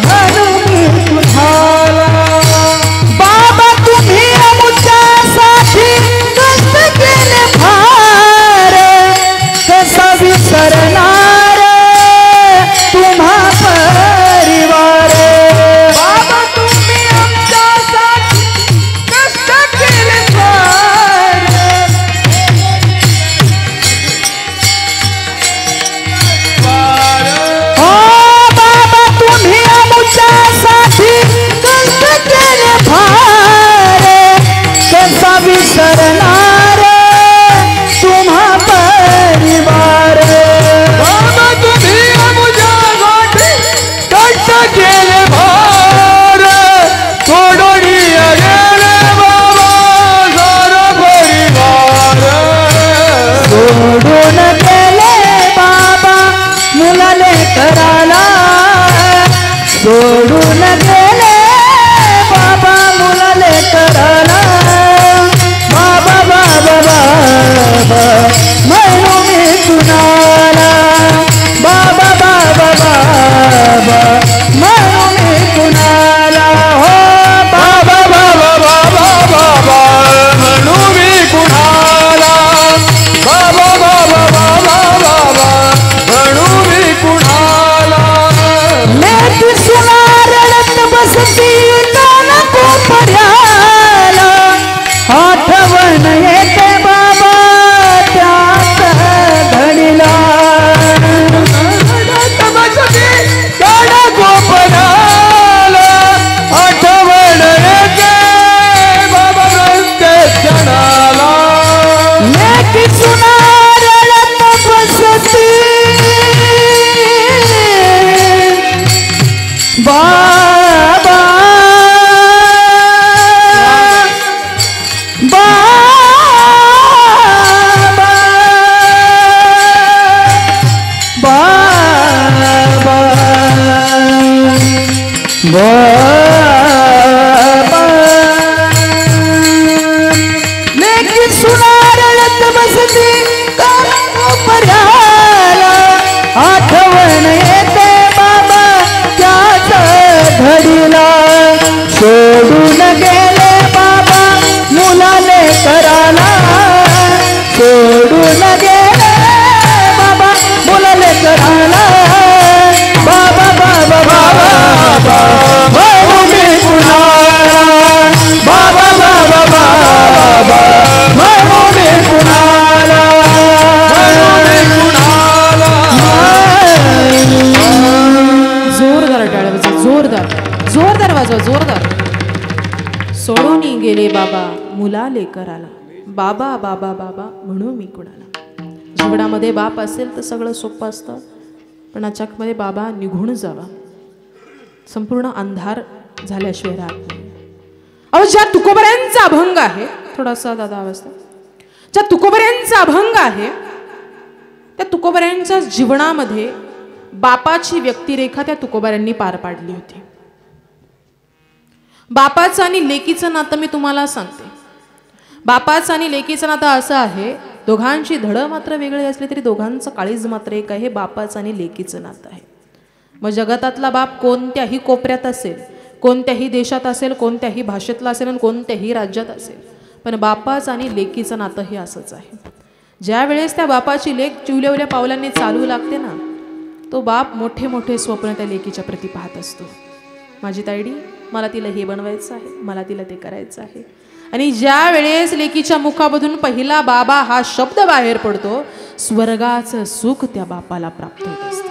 म्हणून कुणाला. बाबा तुम्ही आमच्यासाठी कष्ट केले फार, कसा विसरणार तुम्हा परिवार. बाबा तुम्ही आमच्यासाठी कष्ट केले फार, हो बाबा तुम्ही आमच्यासाठी कष्ट केले फार, कसा विसरणार तुम्हा परिवार. बाबा तुम्ही आमच्यासाठी कष्ट केले फार, सोडून गेले बाबा सारा परिवार. सोडून गेले बाबा मुलाले कराला, सोडून गेले बाबा मुलाले कराला. बाबा बाबा बाबा म्हणून कुणाला, बाबा बाबा बाबा म्हणून कुणाला, हो बाबा बाबा बाबा बाबा म्हणून कुणाला, बाबा बाबा बाबा बाबा म्हणून कुणाला. लेकी सुना रडत बसती कान कोपऱ्याला, आठवण येते बाबा त्याच घडीला. रडत बसती कान गेले बाबा मुलाले कराला, बाबा बाबा बाबा म्हणू मी कुणाला. जीवनामध्ये बाप असेल तर सगळं सोपं असतं, पण अचानकमध्ये बाबा निघून जावा, संपूर्ण अंधार झाल्याशिवाय राहत नाही. अहो ज्या तुकोबऱ्यांचा अभंग आहे, थोडासा दादा अवस्था, ज्या तुकोबऱ्यांचा अभंग आहे त्या तुकोबऱ्यांच्या जीवनामध्ये बापाची व्यक्तिरेखा त्या तुकोबऱ्यांनी पार पाडली होती. बापाचं आणि लेकीचं नातं मी तुम्हाला सांगते. बापाचं आणि लेकीचं नातं असं आहे, दोघांची धडं मात्र वेगळी असली तरी दोघांचं काळीज मात्र एक आहे. बापाचं आणि लेकीचं नातं आहे. मग जगतातला बाप कोणत्याही कोपऱ्यात असेल, कोणत्याही देशात असेल, कोणत्याही भाषेतला असेल आणि कोणत्याही राज्यात असेल, पण बापाचं आणि लेकीचं नातं हे असंच आहे. ज्या वेळेस त्या बापाची लेक चिवल्यावल्या पावलांनी चालू लागते ना, तो बाप मोठे मोठे स्वप्न त्या लेकीच्या प्रती पाहत असतो. माझी तायडी, मला तिला हे बनवायचं आहे, मला तिला ते करायचं आहे. आणि ज्या वेळेस लेकीच्या मुखामधून पहिला बाबा हा शब्द बाहेर पडतो, स्वर्गाचं सुख त्या बापाला प्राप्त होत असतं.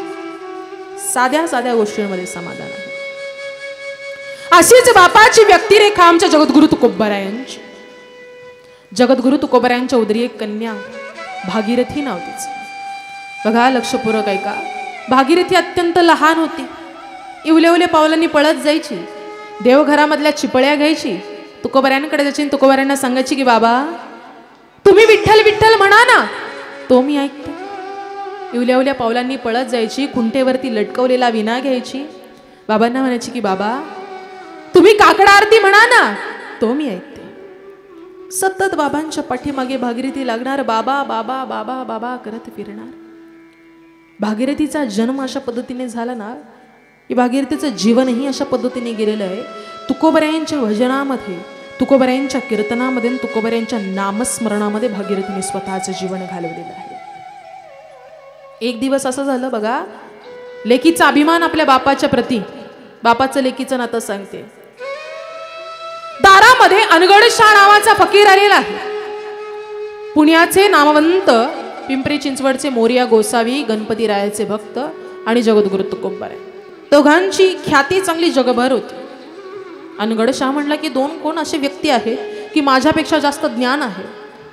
साध्या साध्या गोष्टींमध्ये समाधान आहे. अशीच बापाची व्यक्तिरेखा आमच्या जगद्गुरु तुकोबरायांची. जगद्गुरु तुकोबरायांच्या उदरी एक कन्या भागीरथी नाव तिचं. बघा लक्षपूर्वक ऐका. भागीरथी अत्यंत लहान होती. इवले पावलांनी पळत जायची, देवघरामधल्या चिपळ्या घ्यायची, तुकोबऱ्यांकडे जायची, तुकोबऱ्यांना सांगायची की बाबा तुम्ही विठ्ठल विठ्ठल म्हणा ना, तो मी ऐकते. इवल्या पावलांनी पळत जायची, खुंटेवरती लटकवलेला विना घ्यायची, बाबांना म्हणायची की बाबा तुम्ही काकडा आरती म्हणा ना, तो मी ऐकते. सतत बाबांच्या पाठीमागे भागीरथी लागणार, बाबा बाबा बाबा बाबा करत फिरणार. भागीरथीचा जन्म अशा पद्धतीने झाला ना, की भागीरथीचं जीवनही अशा पद्धतीने गेलेलं आहे. तुकोबऱ्यांच्या भजनामध्ये, तुकोबऱ्यांच्या कीर्तनामध्ये, तुकोबऱ्यांच्या नामस्मरणामध्ये भागीरथीने स्वतःचं जीवन घालवलेलं आहे. एक दिवस असं झालं बघा, लेकीचा अभिमान आपल्या बापाच्या प्रती, बापाचं लेकीचं नातं सांगते. दारामध्ये अनगडशा नावाचा फकीर आलेला आहे. पुण्याचे नामवंत पिंपरी चिंचवडचे मोरया गोसावी, गणपतीरायाचे भक्त आणि जगद्गुरु तुकोबराय, दोघांची ख्याती चांगली जगभर होती. अनगडशा म्हणला की दोन कोण असे व्यक्ती आहेत की माझ्यापेक्षा जास्त ज्ञान आहे.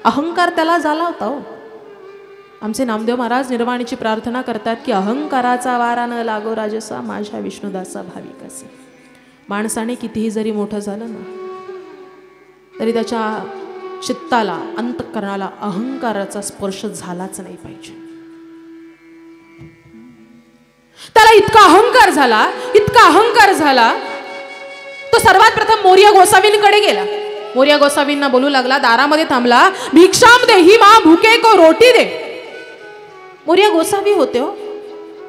अहंकार त्याला झाला होता हो. आमचे नामदेव महाराज निर्वाणीची प्रार्थना करतात की अहंकाराचा वारा न लागो राजसा, माझ्या विष्णुदासा भाविक असे. माणसाने कितीही जरी मोठं झालं ना, तरी त्याच्या चित्ताला, अंतःकरणाला अहंकाराचा स्पर्श झालाच नाही पाहिजे. त्याला इतका अहंकार झाला, तो सर्वात प्रथम मोरया गोसावींकडे गेला. मोरया गोसावींना बोलू लागला, दारामध्ये थांबला, भिक्षाम देही मा भुके को रोटी दे. मोरया गोसावी होते हो.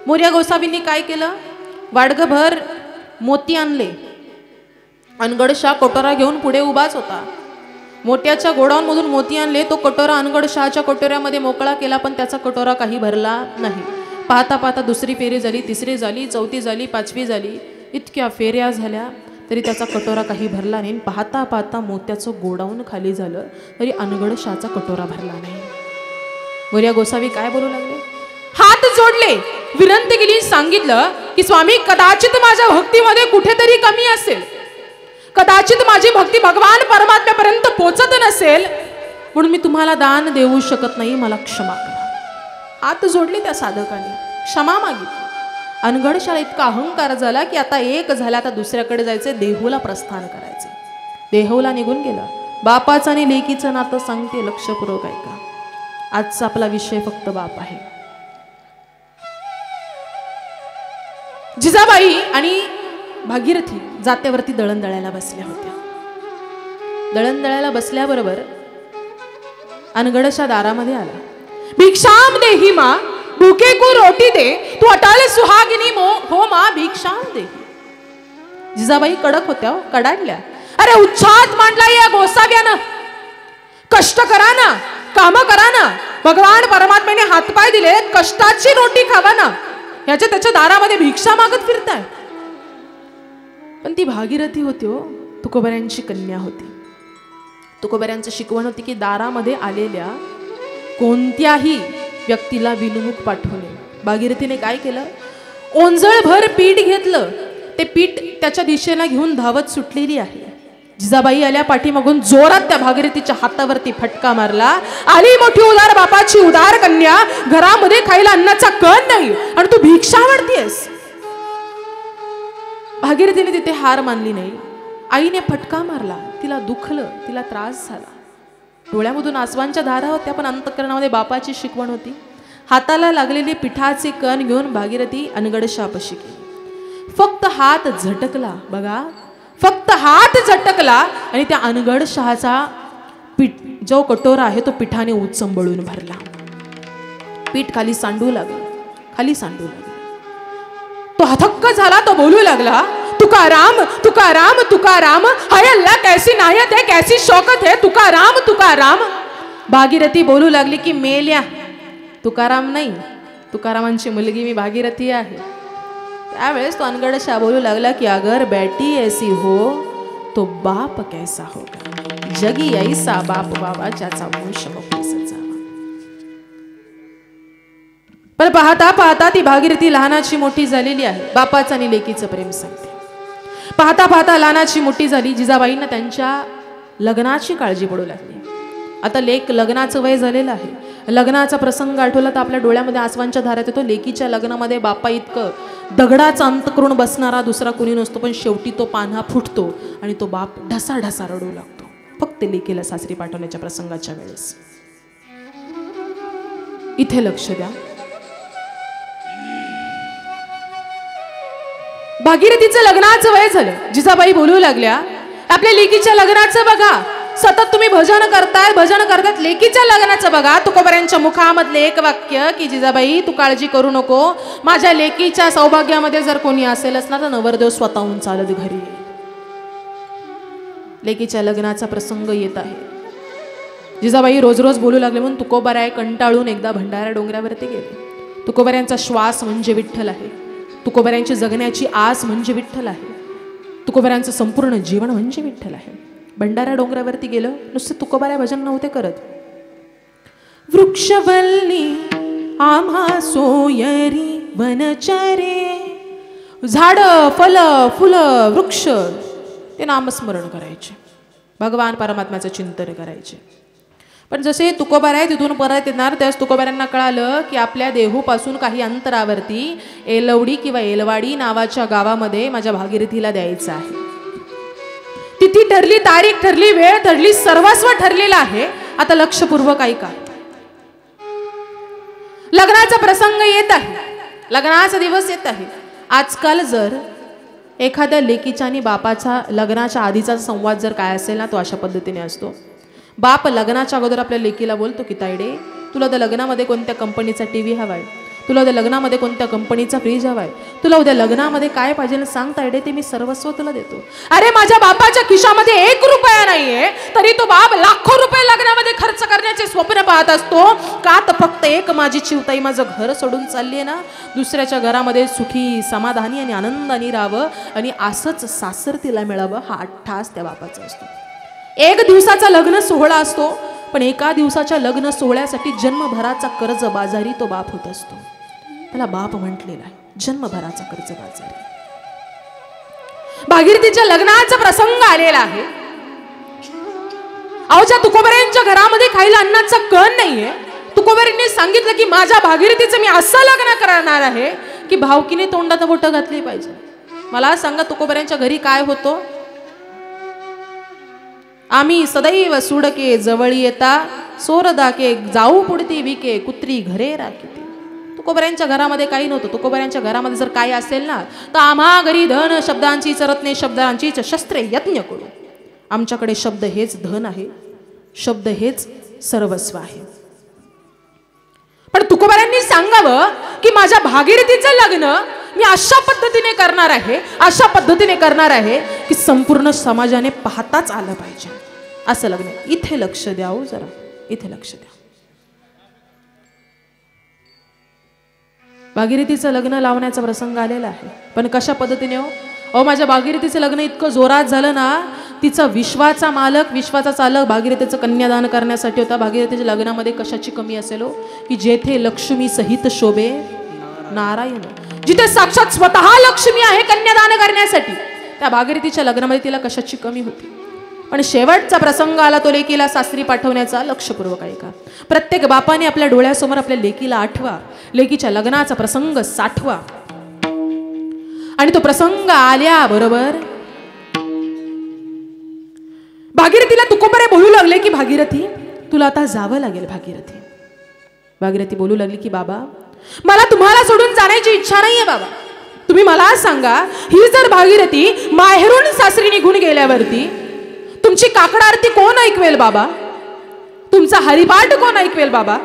मोरया गोसावींनी काय केलं, वाडगभर मोती आणले. अनगडशा कटोरा घेऊन पुढे उभाच होता. मोत्याच्या गोडाऊनमधून मोती आणले, तो कटोरा अनगडशहाच्या कटोऱ्यामध्ये मोकळा केला, पण त्याचा कटोरा काही भरला नाही. पाहता पाहता दुसरी फेरी झाली, तिसरी झाली, चौथी झाली, पाचवी झाली, इतक्या फेऱ्या झाल्या तरी त्याचा कटोरा काही भरला नाही. पाहता पाहता मोत्याचं गोडाऊन खाली झालं तरी अनगडशहाचा कटोरा भरला नाही. मोरया गोसावी काय बोलू लागले, हात जोडले, विनंती केली, सांगितलं की स्वामी कदाचित माझ्या भक्तीमध्ये कुठेतरी कमी असेल, कदाचित माझी भक्ती भगवान परमात्म्यापर्यंत पोचत नसेल, म्हणून मी तुम्हाला दान देऊ शकत नाही, मला क्षमा करा. हात जोडले त्या साधकाने, क्षमा मागितली. अनगडशाला इतका अहंकार झाला की आता एक झाला, आता दुसऱ्याकडे जायचे, देहूला प्रस्थान करायचे. देहूला निघून गेला. बापाचं आणि लेकीचं नातं सांगते, लक्षपूर्वक ऐका. आजचा आपला विषय फक्त बाप आहे. जिजाबाई आणि भागीरथी जात्यावरती दळण दळायला बसल्या होत्या. दळण दळायला बसल्याबरोबर अनगडशा दारामध्ये आला. भिक्षाम देही मा भूके को रोटी दे, तू अटाल सुहागिनी हो मा भिक्षाम दे. जिजाबाई कडक होत्या, कडाडल्या. अरे उच्छाद मांडला या गोसाव्यानं, कष्ट करा ना, काम करा ना, भगवान परमात्म्याने हातपाय दिले, कष्टाची रोटी खावा ना, याच्या त्याच्या दारामध्ये भिक्षा मागत फिरताय. पण ती भागीरथी होती हो, तुकोबऱ्यांची कन्या होती. तुकोबऱ्यांचं शिकवण होती की दारामध्ये आलेल्या कोणत्याही व्यक्तीला विनमुख पाठवणे. भागीरथीने काय केलं, ओंजळभर पीठ घेतलं, ते पीठ त्याच्या दिशेला घेऊन धावत सुटलेली आहे. जिजाबाई आल्या पाठीमागून जोरात त्या भागीरथीच्या हातावरती फटका मारला. आली मोठी उदार बापाची उदार कन्या, घरामध्ये खायला अन्नाचा कण नाही आणि तू भिक्षा मारतेस. भागीरथीने तिथे हार मानली नाही. आईने फटका मारला, तिला दुखलं, तिला त्रास झाला. डोळ्यामधून आसवांच्या धारा होत्या, पण अंतःकरणामध्ये बापाची शिकवण होती. हाताला लागलेले पिठाचे कण घेऊन भागीरथी अनगडशापाशी गेली. फक्त हात झटकला, बघा फक्त हात झटकला आणि त्या अनगड शहाचा पीठ जो कटोरा आहे तो पिठाने उचंबळून भरला. पीठ खाली सांडू लागलं, खाली सांडू लागलं. तो हथक्क झाला, तो बोलू लागला, तुकाराम तुकाराम तुकाराम, हाय अल्लाह कैसी नायत है, कैसी शौकत है, तुकाराम तुकाराम. भागीरथी बोलू लागली की मेल्या, तुकाराम नाही, तुकारामांची मुलगी मी भागीरथी आहे. त्यावेळेस तो अनगडशा बोलू लागला की अगर बेटी ऐसी हो तो बाप कैसा होगा, जगी ऐसा बाप बाबा ज्याचा वंश मोकळीस जावा. पण पाहता पाहता ती भागीरथी लहानाची मोठी झालेली आहे. बापाचं आणि लेकीचं प्रेम सांगते. पाहता पाहता लहानाची मोठी झाली. जिजाबाईंना त्यांच्या लग्नाची काळजी पडू लागली. आता लेक लग्नाचं वय झालेलं आहे. लग्नाचा प्रसंग आठवला तर आपल्या डोळ्यामध्ये आसवांच्या धारात येतो. लेकीच्या लग्नामध्ये बापा इतकं दगडाचा अंत करून बसणारा दुसरा कोणी नसतो, पण शेवटी तो पान्हा फुटतो आणि तो बाप ढसा ढसा रडू लागतो फक्त लेकीला सासरी पाठवण्याच्या प्रसंगाच्या वेळेस. इथे लक्ष द्या. भागीरथीचं लग्नाचं वय झालं. जिजाबाई बोलू लागल्या, आपल्या लेकीच्या लग्नाचं बघा, सतत तुम्ही भजन करतात, लेकीच्या लग्नाचं बघा. तुकोबऱ्यांच्या मुखामधले एक वाक्य की जिजाबाई तू काळजी करू नको, माझ्या लेकीच्या सौभाग्यामध्ये जर कोणी असेलच ना तर नवरदेव स्वतःहून चालत घरी येईल. लेकीच्या लग्नाचा प्रसंग येत आहे. जिजाबाई रोज रोज बोलू लागले म्हणून तुकोबराय कंटाळून एकदा भंडारा डोंगरावरती गेले. तुकोबऱ्यांचा श्वास म्हणजे विठ्ठल आहे. तुकोबऱ्यांची जगण्याची आस म्हणजे विठ्ठल आहे. तुकोबऱ्यांचं संपूर्ण जीवन म्हणजे विठ्ठल आहे. भंडारा डोंगरावरती गेलं, नुसते तुकोबाऱ्या भजन नव्हते करत. वृक्षवल्ली आम्हा सोयरी वनचरे, झाड फल फुल वृक्ष ते नामस्मरण करायचे, भगवान परमात्म्याचं चिंतन करायचे. पण जसे तुकोबाऱ्या तिथून परत येणार त्यास तुकोबाऱ्यांना कळालं की आपल्या देहूपासून काही अंतरावरती एलवडी किंवा एलवाडी नावाच्या गावामध्ये माझ्या भागीरथीला द्यायचं आहे. तिथी ठरली, तारीख ठरली, वेळ ठरली, सर्वस्व ठरलेलं आहे. आता लक्षपूर्वक ऐका. लग्नाचा प्रसंग येत आहे, लग्नाचा दिवस येत आहे. आजकाल जर एखाद्या लेकीचा आणि बापाचा लग्नाच्या आधीचा संवाद जर काय असेल ना तो अशा पद्धतीने असतो. बाप लग्नाच्या अगोदर आपल्या लेकीला बोलतो की तायडे तुला त्या लग्नामध्ये कोणत्या कंपनीचा टीव्ही हवाय, तुला उद्या लग्नामध्ये कोणत्या कंपनीचा फ्रीज हवाय, तुला उद्या लग्नामध्ये काय पाहिजे सांग तायडे, ते मी सर्वस्व तुला देतो. अरे माझ्या बापाच्या खिशामध्ये 1 रुपया नाहीये तरी तो बाप लाखो रुपये लग्नामध्ये खर्च करण्याचे स्वप्न पाहत असतो. का तर फक्त एक माझी चिवताई माझं घर सोडून चालली ना, दुसऱ्याच्या घरामध्ये सुखी समाधानी आणि आनंदाने राहावं आणि असंच सासर तिला मिळावं हा अट्टास त्या बापाचा असतो. 1 दिवसाचा लग्न सोहळा असतो, पण एका दिवसाच्या लग्न सोहळ्यासाठी जन्मभराचा कर्ज बाजारी तो बाप होत असतो. त्याला बाप म्हटलेला आहे, जन्मभराचा कर्ज बाजारी. भागीरथीच्या लग्नाचा प्रसंग आलेला आहे. अवच्या तुकोबऱ्यांच्या घरामध्ये खायला अन्नाचा कण नाहीये. तुकोबऱ्यांनी सांगितलं की माझ्या भागीरथीचं मी असं लग्न करणार आहे की भावकीने तोंडात बोटं घातली पाहिजे. मला सांगा तुकोबऱ्यांच्या घरी काय होतो? आम्ही सदैव सुडके जवळी येता, सोरदाके जाऊ पुढती विके, कुत्री घरे राखीते. तुकोबऱ्यांच्या घरामध्ये काही नव्हतं. तुकोबऱ्यांच्या घरामध्ये जर काही असेल ना तर आम्हा घरी धन शब्दांची रत्ने शब्दांचीच शस्त्रे यज्ञ करू. आमच्याकडे शब्द हेच धन आहे, शब्द हेच सर्वस्व आहे. पण तुकोबऱ्यांनी सांगावं की माझ्या भागीरथीचं लग्न मी अशा पद्धतीने करणार आहे, अशा पद्धतीने करणार आहे की संपूर्ण समाजाने पाहताच आलं पाहिजे असं लग्न. इथे लक्ष द्या हो जरा, इथे लक्ष द्या. भागीरथीचं लग्न लावण्याचा प्रसंग आलेला आहे, पण कशा पद्धतीने हो? अहो माझ्या भागीरथीचं लग्न इतकं जोरात झालं ना, तिचा विश्वाचा मालक विश्वाचा चालक भागीरथीचं कन्यादान करण्यासाठी होता. भागीरथीच्या लग्नामध्ये कशाची कमी असेल हो? की जेथे लक्ष्मी सहित शोभे नारायण, जिथे साक्षात स्वतः लक्ष्मी आहे कन्यादान करण्यासाठी, त्या भागीरथीच्या लग्नामध्ये तिला कशाची कमी होती? पण शेवटचा प्रसंग आला तो लेकीला सासरी पाठवण्याचा. लक्षपूर्वक ऐका. प्रत्येक बापाने आपल्या डोळ्यासमोर आपल्या लेकीला आठवा, लेकीच्या लग्नाचा प्रसंग साठवा. आणि तो प्रसंग आल्याबरोबर भागीरथीला तुकोबरे बोलू लागले की भागीरथी तुला आता जावं लागेल. भागीरथी बोलू लागली की बाबा मला तुम्हाला सोडून जाण्याची इच्छा नाहीये बाबा. तुम्ही मला सांगा, ही जर भागीरथी माहेरून सासरी निघून गेल्यावरती तुमची काकड आरती कोण ऐकवेल बाबा? तुमचा हरिपाठ कोण ऐकवेल बाबा?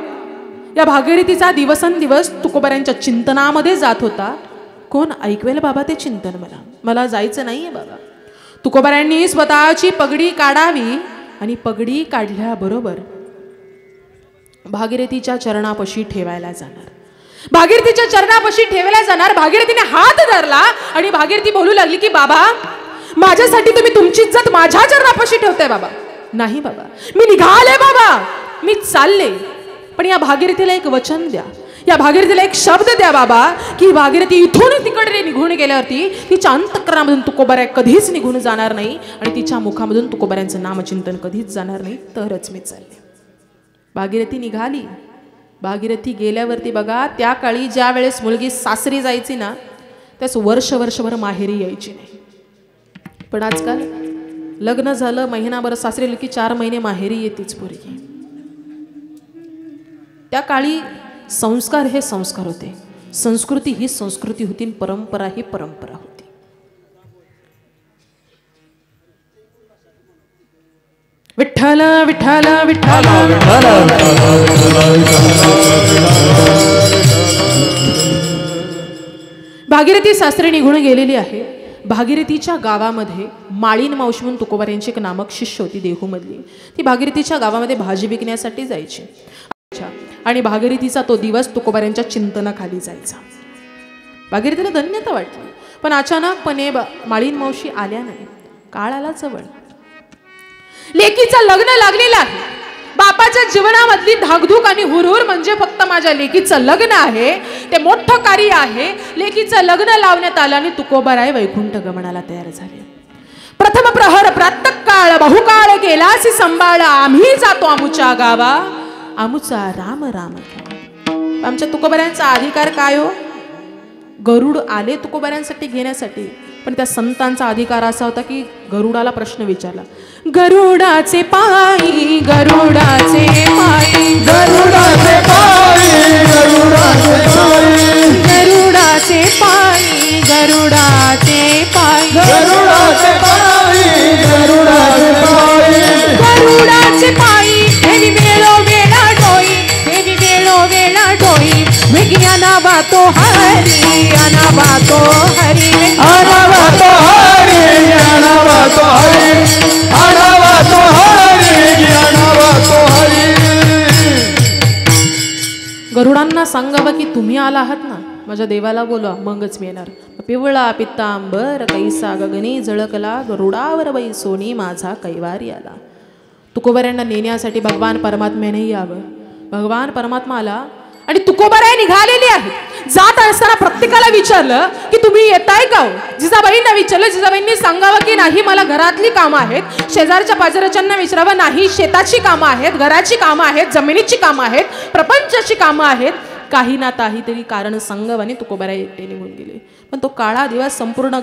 या भागीरथीचा दिवसेंदिवस तुकोबऱ्यांच्या चिंतनामध्ये जात होता. कोण ऐकवेल बाबा ते चिंतन? मला जायचं नाहीये बाबा. तुकोबऱ्यांनी स्वतःची पगडी काढावी आणि पगडी काढल्याबरोबर भागीरथीच्या चरणापाशी ठेवायला जाणार. भागीरथीच्या चरणापाशी ठेवायला जाणार. भागीरथीने हात धरला आणि भागीरथी बोलू लागली की बाबा माझ्यासाठी तुम्ही तुमची इज्जत माझ्या चरणापाशी ठेवताय बाबा. नाही बाबा, मी निघाले बाबा, मी चालले. पण या भागीरथीला एक वचन द्या, या भागीरथीला एक शब्द द्या बाबा की भागीरथी इथून तिकडे निघून गेल्यावरती तिच्या अंतःकरणामधून तुकोबऱ्या कधीच निघून जाणार नाही आणि तिच्या मुखामधून तुकोबऱ्यांचं नामचिंतन कधीच जाणार नाही, तरच मी चालले. भागीरथी निघाली. भागीरथी गेल्यावरती बघा, त्या काळी ज्या वेळेस मुलगी सासरी जायची ना त्याच वर्षभर माहेरी यायची नाही. पण आजकाल लग्न झालं महिनाभर सासरी की 4 महिने माहेरी येतेच पोरगी. त्या काळी संस्कार हे संस्कार होते, संस्कृती ही संस्कृती होती, परंपरा ही परंपरा होती. विठ्ठल विठ्ठल विठ्ठल भागीरथी सासरी निघून गेलेली आहे. भागीरथीच्या गावामध्ये माळीन मावशी म्हणून तुकोबऱ्यांची एक नामक शिष्य होती देहूमधली. ती भागीरथीच्या गावामध्ये भाजी विकण्यासाठी जायची आणि भागीरथीचा तो दिवस तुकोबऱ्यांच्या चिंतनाखाली जायचा. भागीरथीला धन्यता वाटली. पण अचानकपणे माळीन मावशी आल्या नाही. काळ आला जवळ. लेकीचं लग्न लागलेलं आहे. बापाच्या जीवनामधली धाकधूक आणि हुरहुर म्हणजे फक्त माझ्या लेकीचं लग्न आहे, ते मोठं कार्य आहे. लेकीचं लग्न लावण्यात आलं आणि तुकोबराय वैकुंठ गमनाला तयार झाले. प्रथम प्रहर प्रातःकाळ बहुकाळ केलासी संभाळ, आम्ही जातो आमुच्या गावा, आमुचा राम राम. आमच्या तुकोबऱ्यांचा अधिकार काय हो? गरुड आले तुकोबऱ्यांसाठी घेण्यासाठी, पण त्या संतांचा अधिकार असा होता की गरुडाला प्रश्न विचारला, गरुडाचे पायी गरुडाचे पायी गरुडाचे पायी गरुडाचे पायी गरुडाचे पायी गरुडाचे पायी गरुडाचे पायी गरुडाचे पायी गरुडाचे पायी देवी वेळो वेळा डोई, देवी वेळो वेळा डोई, विज्ञाना बातो हरी अनाबातो हरी, अनाबातो हरी अनाबातो हरी अनाबातो हरी अनाबातो हरी. गरुडांना सांगावं की तुम्ही आला आहात ना, माझ्या देवाला बोलवा मगच मी येणार. पिवळा पित्तांबर कैसा गगनी झळकला, गरुडावर बाई सोनी माझा कैवारी आला. तुकोबऱ्यांना नेण्यासाठी भगवान परमात्म्याने यावं. भगवान परमात्मा आला आणि तुकोबराय निघालेली आहे. जात असताना प्रत्येकाला विचारलं की तुम्ही येताय का? जिजाबाईंना विचारलं. जिजाबाईंनी सांगावं की नाही मला घरातली कामं आहेत. शेजारच्या पाजारच्यांना विचारावं, नाही शेताची कामं आहेत, घराची कामं आहेत, जमिनीची कामं आहेत, प्रपंचाची कामं आहेत. काही ना काहीतरी कारण सांगावं आणि तुकोबराय एकटे निघून गेले. पण तो काळा दिवस संपूर्ण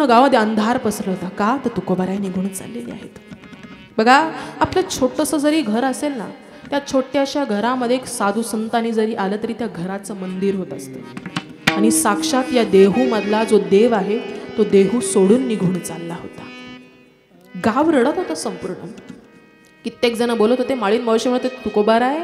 गावामध्ये अंधार पसरला होता. का? तर तुकोबराय निघून चाललेले आहेत. बघा, आपलं छोटंसं जरी घर असेल ना, त्या छोट्याशा घरामध्ये एक साधू संतांनी जरी आलं तरी त्या घराचं मंदिर होत असतं. आणि साक्षात या देहू मधला जो देव आहे तो देहू सोडून निघून चालला होता. गाव रडत होतं संपूर्ण. कित्येक जण बोलत होते, माळीन मावशी म्हणत होते, तुकोबराय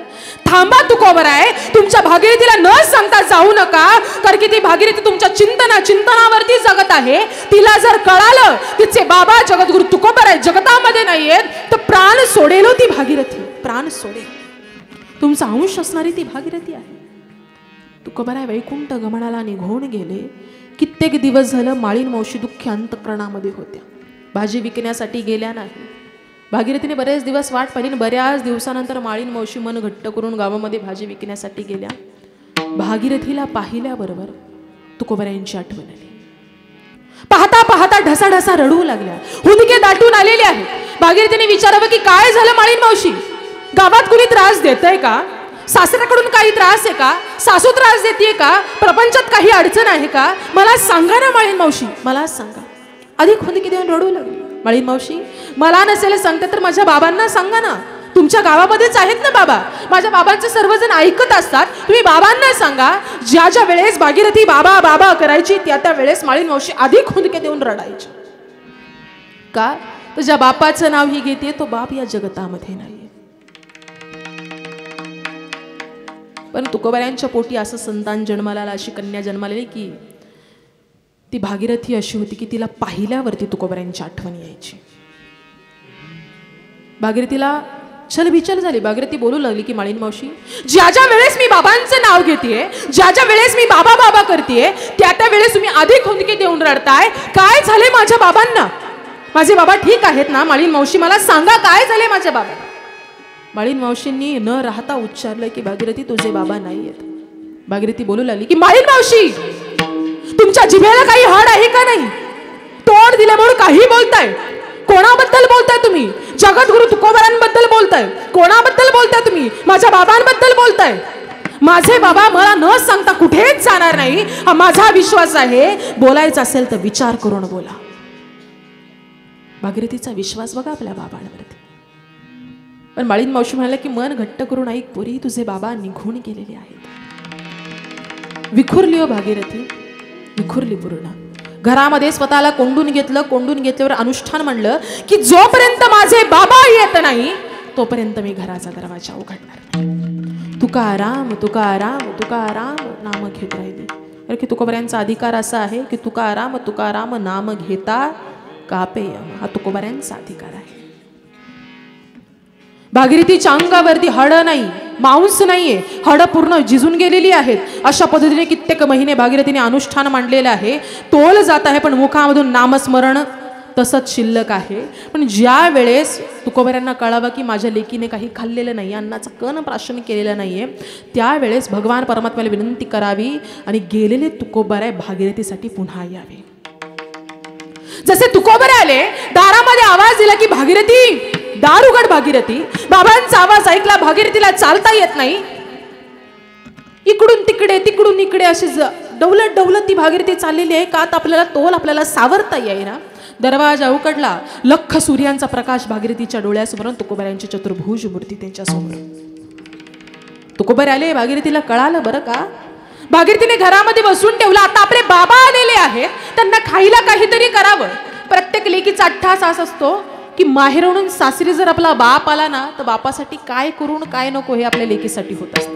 थांबा, तुकोबराय तुमच्या भागीरथीला न सांगता जाऊ नका, कारण की ती भागीरथी तुमच्या चिंतनावरती जगत आहे. तिला जर कळालं तिचे बाबा जगद्गुरु तुकोबराय जगतामध्ये नाहीयेत तर प्राण सोडेल ती भागीरथी, प्राण सोडेल. तुमचा अंश असणारी ती भागीरथी आहे. तुकोबराय वैकुंठ गमनाला निघून गेले. कित्येक दिवस झालं माळीन मावशी दुःखी अंतःकरणामध्ये होत्या. भाजी विकण्यासाठी गेल्या नाही. भागीरथीने बरेच दिवस वाट पाहिली. बऱ्याच दिवसानंतर माळीन मावशी मन घट्ट करून गावामध्ये भाजी विकण्यासाठी गेल्या. भागीरथीला पाहिल्याबरोबर तुकोबरायांची आठवण आली. पाहता पाहता ढसाढसा रडू लागल्या. हुंदके दाटून आलेले आहे. भागीरथीने विचारावं की काय झालं माळीन मावशी, गावात कुणी त्रास देतंय का, सासऱ्याकडून काही त्रास आहे का, सासू त्रास देते का, प्रपंचात काही अडचण आहे का, मला सांगा ना माळीन मावशी, मला सांगा. अधिक हुंदकी देऊन रडू लागली. माळीन मावशी, मला नसेल सांगते तर माझ्या बाबांना सांगा ना, तुमच्या गावामध्येच आहेत ना बाबा, माझ्या बाबांचे सर्वजण ऐकत असतात, तुम्ही बाबांना सांगा. ज्या ज्या वेळेस भागीरथी बाबा बाबा करायची त्या त्या वेळेस माळीन मावशी अधिक हुंदके देऊन रडायची. का, तर ज्या बापाचं नाव ही घेते तो बाप या जगतामध्ये नाहीये. पण तुकोबाऱ्यांच्या पोटी असं संतान जन्माला आलं, अशी कन्या जन्माला आली की ती भागीरथी अशी होती की तिला पाहिल्यावरती तुकोबाऱ्यांची आठवण यायची. भागीरथीला छलबिचल झाली. भागीरथी बोलू लागली की माळीन मावशी, ज्या ज्या वेळेस मी बाबांचं नाव घेतेय, ज्या ज्या वेळेस मी बाबा बाबा करतेय, त्या त्या वेळेस तुम्ही अधिक हुंदके देऊन रडताय. काय झाले माझ्या बाबांना? माझे बाबा ठीक आहेत ना माळीन मावशी, मला सांगा काय झाले माझ्या बाबा. माळीन मावशींनी न राहता उच्चारलं की भागीरथी तुझे बाबा नाही आहेत. भागीरथी बोलू लागली की माळीन मावशी, तुमच्या जिभेला काही हाड आहे का नाही? तोंड दिले म्हणून काही बोलताय. कोणाबद्दल बोलताय तुम्ही? जगद्गुरु तुकोबारांबद्दल बोलताय. कोणाबद्दल बोलताय तुम्ही? माझ्या बाबांबद्दल बोलताय. माझे बाबा मला न सांगता कुठेच जाणार नाही, हा माझा विश्वास आहे. बोलायचं असेल तर विचार करून बोला. भागीरथीचा विश्वास बघा आपल्या बाबांवरती. पण माळीन मावशी म्हणाल्या की मन घट्ट करून ऐक पोरी, तुझे बाबा निघून गेलेले आहेत. विखुरली हो भागीरथी, विखुरली पूर्ण. घरामध्ये स्वतःला कोंडून घेतलं. कोंडून घेतल्यावर अनुष्ठान म्हणलं की जोपर्यंत माझे बाबा येत नाही तोपर्यंत मी घराचा दरवाजा उघडणार नाही. तुकाराम तुकाराम तुकाराम नाम घेत राहिली. कारण की तुकोबाऱ्यांचा अधिकार असा आहे की तुकाराम तुकाराम नाम घेता कापेयम, हा तुकोबाऱ्यांचा अधिकार आहे. भागीरथीच्या अंगावरती हड नाही, मांस नाहीये, हड पूर्ण झिजून गेलेली आहेत. अशा पद्धतीने कित्येक महिने भागीरथीने अनुष्ठान मांडलेलं आहे. तोल जात आहे पण मुखामधून नामस्मरण तसंच शिल्लक आहे. पण ज्या वेळेस तुकोबाऱ्यांना कळावं की माझ्या लेकीने काही खाल्लेलं नाही, अन्नाचं कण प्राशन केलेलं नाहीये, त्यावेळेस भगवान परमात्म्याला विनंती करावी आणि गेलेले तुकोबाऱ्या भागीरथीसाठी पुन्हा यावे. जसे तुकोबारे आले, दारामध्ये आवाज दिला की भागीरथी, दार उघड भागीरथी. बाबांचा आवाज ऐकला. भागीरथीला चालता येत नाही. इकडून तिकडे तिकडून इकडे अशी डौलत डौलत ती भागीरथी चाललेली आहे. का तर आपल्याला तोल आपल्याला सावरता येईना. दरवाजा उघडला. लख सूर्यांचा प्रकाश भागीरथीच्या डोळ्यासमोर, तुकोबाऱ्यांची चतुर्भुज मूर्ती त्यांच्या समोर. तुकोबारे आले. भागीरथीला कळालं बरं का. भागीरथीने घरामध्ये बसून ठेवलं. आता आपले बाबा आलेले आहेत, त्यांना खायला काहीतरी करावं. प्रत्येक लेकीचा अट्टाहास असतो की माहेरवरून सासरी जर आपला बाप आला ना तर बापासाठी काय करून काय नको हे आपल्या लेकीसाठी होत असतं.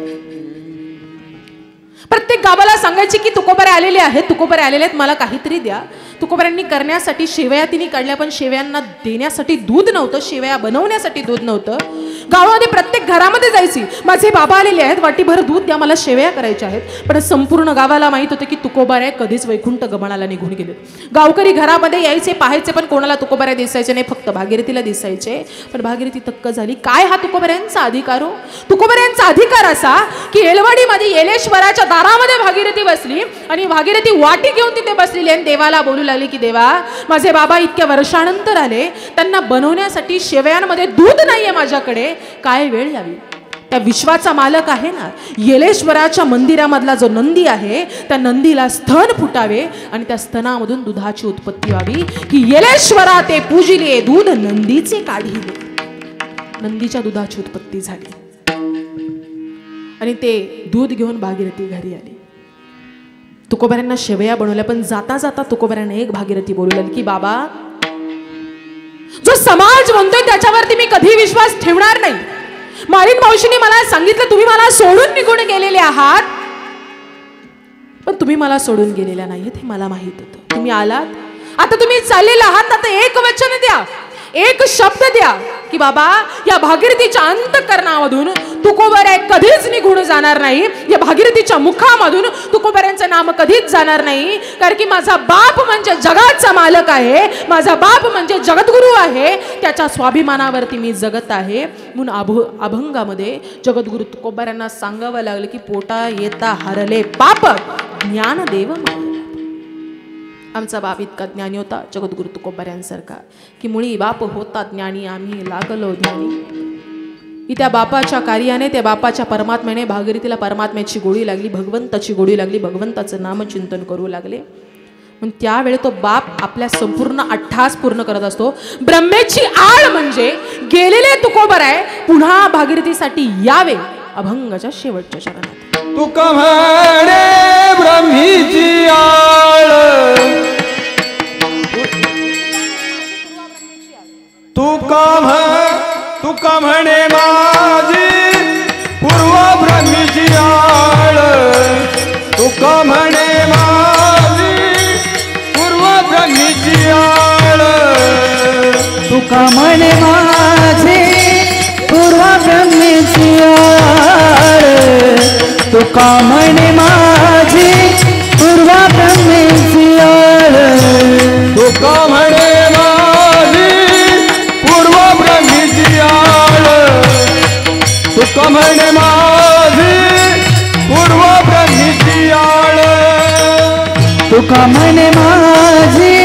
प्रत्येक गावाला सांगायची की तुकोबारे आलेले आहेत, तुकोबारे आलेले आहेत, मला काहीतरी द्या. तुकोबाऱ्यांनी करण्यासाठी शेवया तिने काढल्या, पण शेवयांना देण्यासाठी दूध नव्हतं, शेवया बनवण्यासाठी दूध नव्हतं. गावामध्ये प्रत्येक घरामध्ये जायची, माझे बाबा आलेले आहेत, वाटीभर दूध द्या, मला शेवया करायच्या आहेत. पण संपूर्ण गावाला माहित होतं की तुकोबारे कधीच वैकुंठ गमनाला निघून गेले. गावकरी घरामध्ये यायचे, पाहायचे, पण कोणाला तुकोबारे दिसायचे नाही, फक्त भागीरथीला दिसायचे. पण भागीरथी तक्क झाली. काय हा तुकोबाऱ्यांचा अधिकार हो? तुकोबाऱ्यांचा अधिकार असा की एलवाडीमध्ये येलेश्वराच्या दारामध्ये भागीरथी बसली आणि भागीरथी वाटी घेऊन तिथे बसलेली आणि देवाला बोलू लागली की देवा, माझे बाबा इतक्या वर्षानंतर आले, त्यांना बनवण्यासाठी शेवयांमध्ये दूध नाहीये माझ्याकडे, काय वेळ यावी. त्या विश्वाचा मालक आहे ना, येलेश्वराच्या मंदिरामधला जो नंदी आहे, त्या नंदीला स्तन फुटावे आणि त्या स्तनामधून दुधाची उत्पत्ती व्हावी की येलेश्वरा ते पूजिले दूध नंदीचे काढिले. नंदीच्या दुधाची उत्पत्ती झाली आणि ते दूध घेऊन भागीरथी घरी आली. तुकोबाऱ्यांना शेवया बनवल्या, पण जाता जाता तुकोबाऱ्यांना एक भागीरथी बोलू लागली की बाबा, जो समाज म्हणतोय त्याच्यावरती मी कधी विश्वास ठेवणार नाही. माळीन मावशीने मला सांगितलं तुम्ही मला सोडून निघून गेलेले आहात, पण तुम्ही मला सोडून गेलेल्या नाहीत हे मला माहित होतं. तुम्ही आलात, आता तुम्ही चाललेला आहात, आता एक वचन द्या, एक शब्द द्या की बाबा या भागीरथीच्या अंतःकरणामधून तुकोबारे कधीच निघून जाणार नाही, या भागीरथीच्या मुखामधून तुकोबाऱ्यांचं नाम कधीच जाणार नाही. कारण की माझा बाप म्हणजे जगाचा मालक आहे, माझा बाप म्हणजे जगद्गुरु आहे, त्याच्या स्वाभिमानावरती मी जगत आहे. म्हणून अभंगामध्ये जगद्गुरु तुकोबाऱ्यांना सांगावं लागलं की पोटा येता हरले पाप ज्ञानदेव माय. आमचा बाप इतका ज्ञानी होता जगद्गुरु तुकोबाऱ्यांसारखा की मुळी बाप होता ज्ञानी आम्ही लागलो ज्ञानी. की त्या बापाच्या कार्याने त्या बापाच्या परमात्म्याने भागीरथीला परमात्म्याची गोडी लागली, भगवंताची गोडी लागली, भगवंताचं नामचिंतन करू लागले. मग त्यावेळी तो बाप आपल्या संपूर्ण अट्टहास पूर्ण करत असतो. ब्रह्मेची आळ म्हणजे गेलेले तुकोबराय पुन्हा भागीरथीसाठी यावे अभंगाच्या शेवटच्या चरणात. तुका म्हणे ब्रह्मीची आळ, तुका म्हणे माझी पूर्व ब्रह्मीची आळ, तुका म्हणे माझी पूर्व ब्रह्मीची आळ, तुका म्हणे माझी पूर्व ब्रह्मीची आळ, तुका म्हणे माझी पूर्व ब्रह्मीची आळ, तुका म्हणे माझी पूर्व ब्रह्मीची आळ, तुका म्हणे माझी पूर्व ब्रह्मीची आळ, तुका म्हणे माझी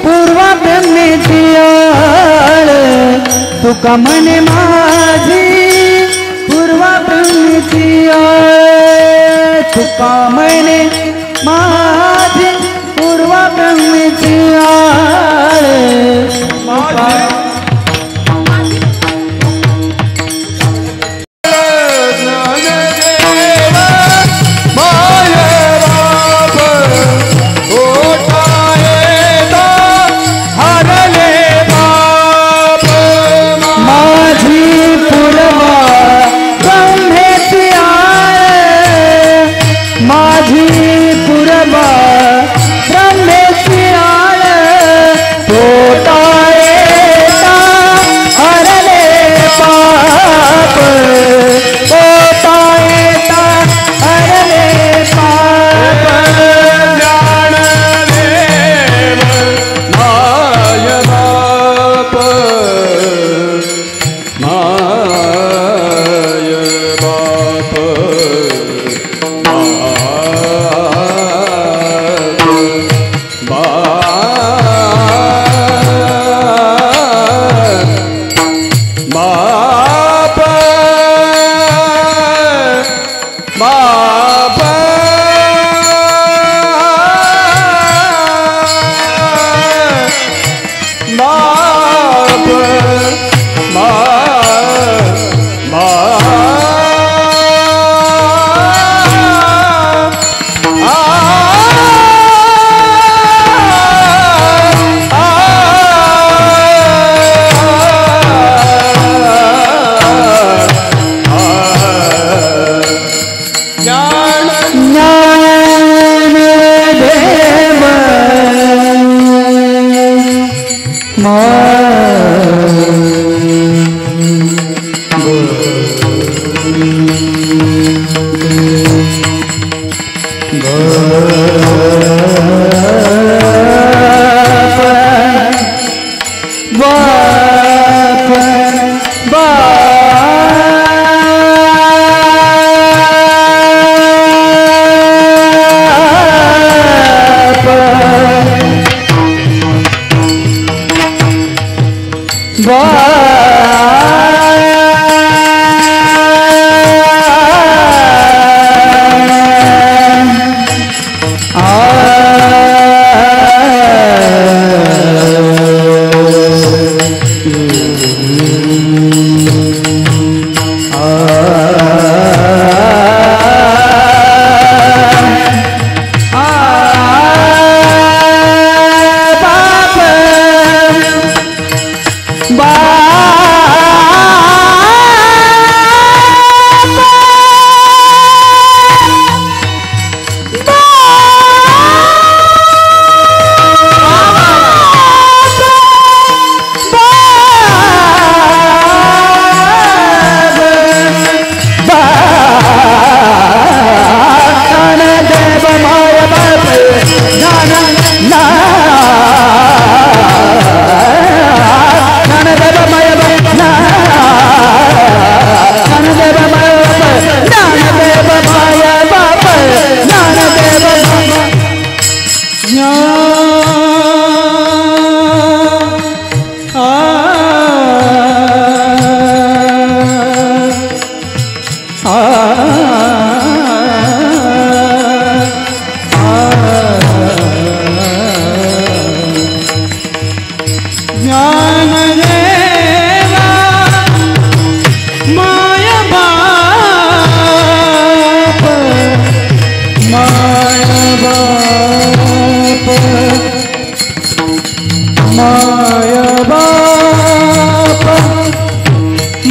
पूर्व ब्रह्मीची आळ, तुका म्हणे माझी पूर्व ब्रह्मीची आळ, तुका म्हणे माझी पूर्व ब्रह्मीची आळ,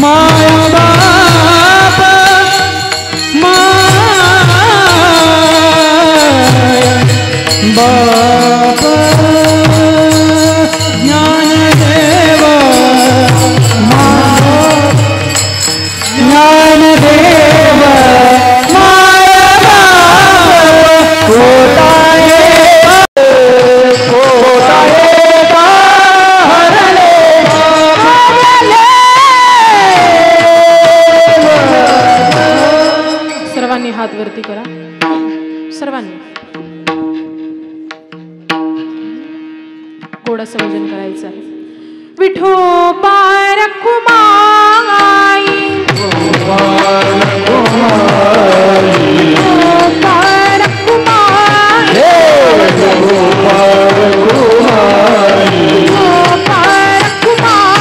माया बाप माया बाप ज्ञानदेव ज्ञानदेव माया बाप होताये सर्वांनी हात वरती करा. सर्वांनी गोडाचं भजन करायचं आहे. विठोबा रखुमाई विठोबा रखुमाई विठोबा रखुमाई विठोबा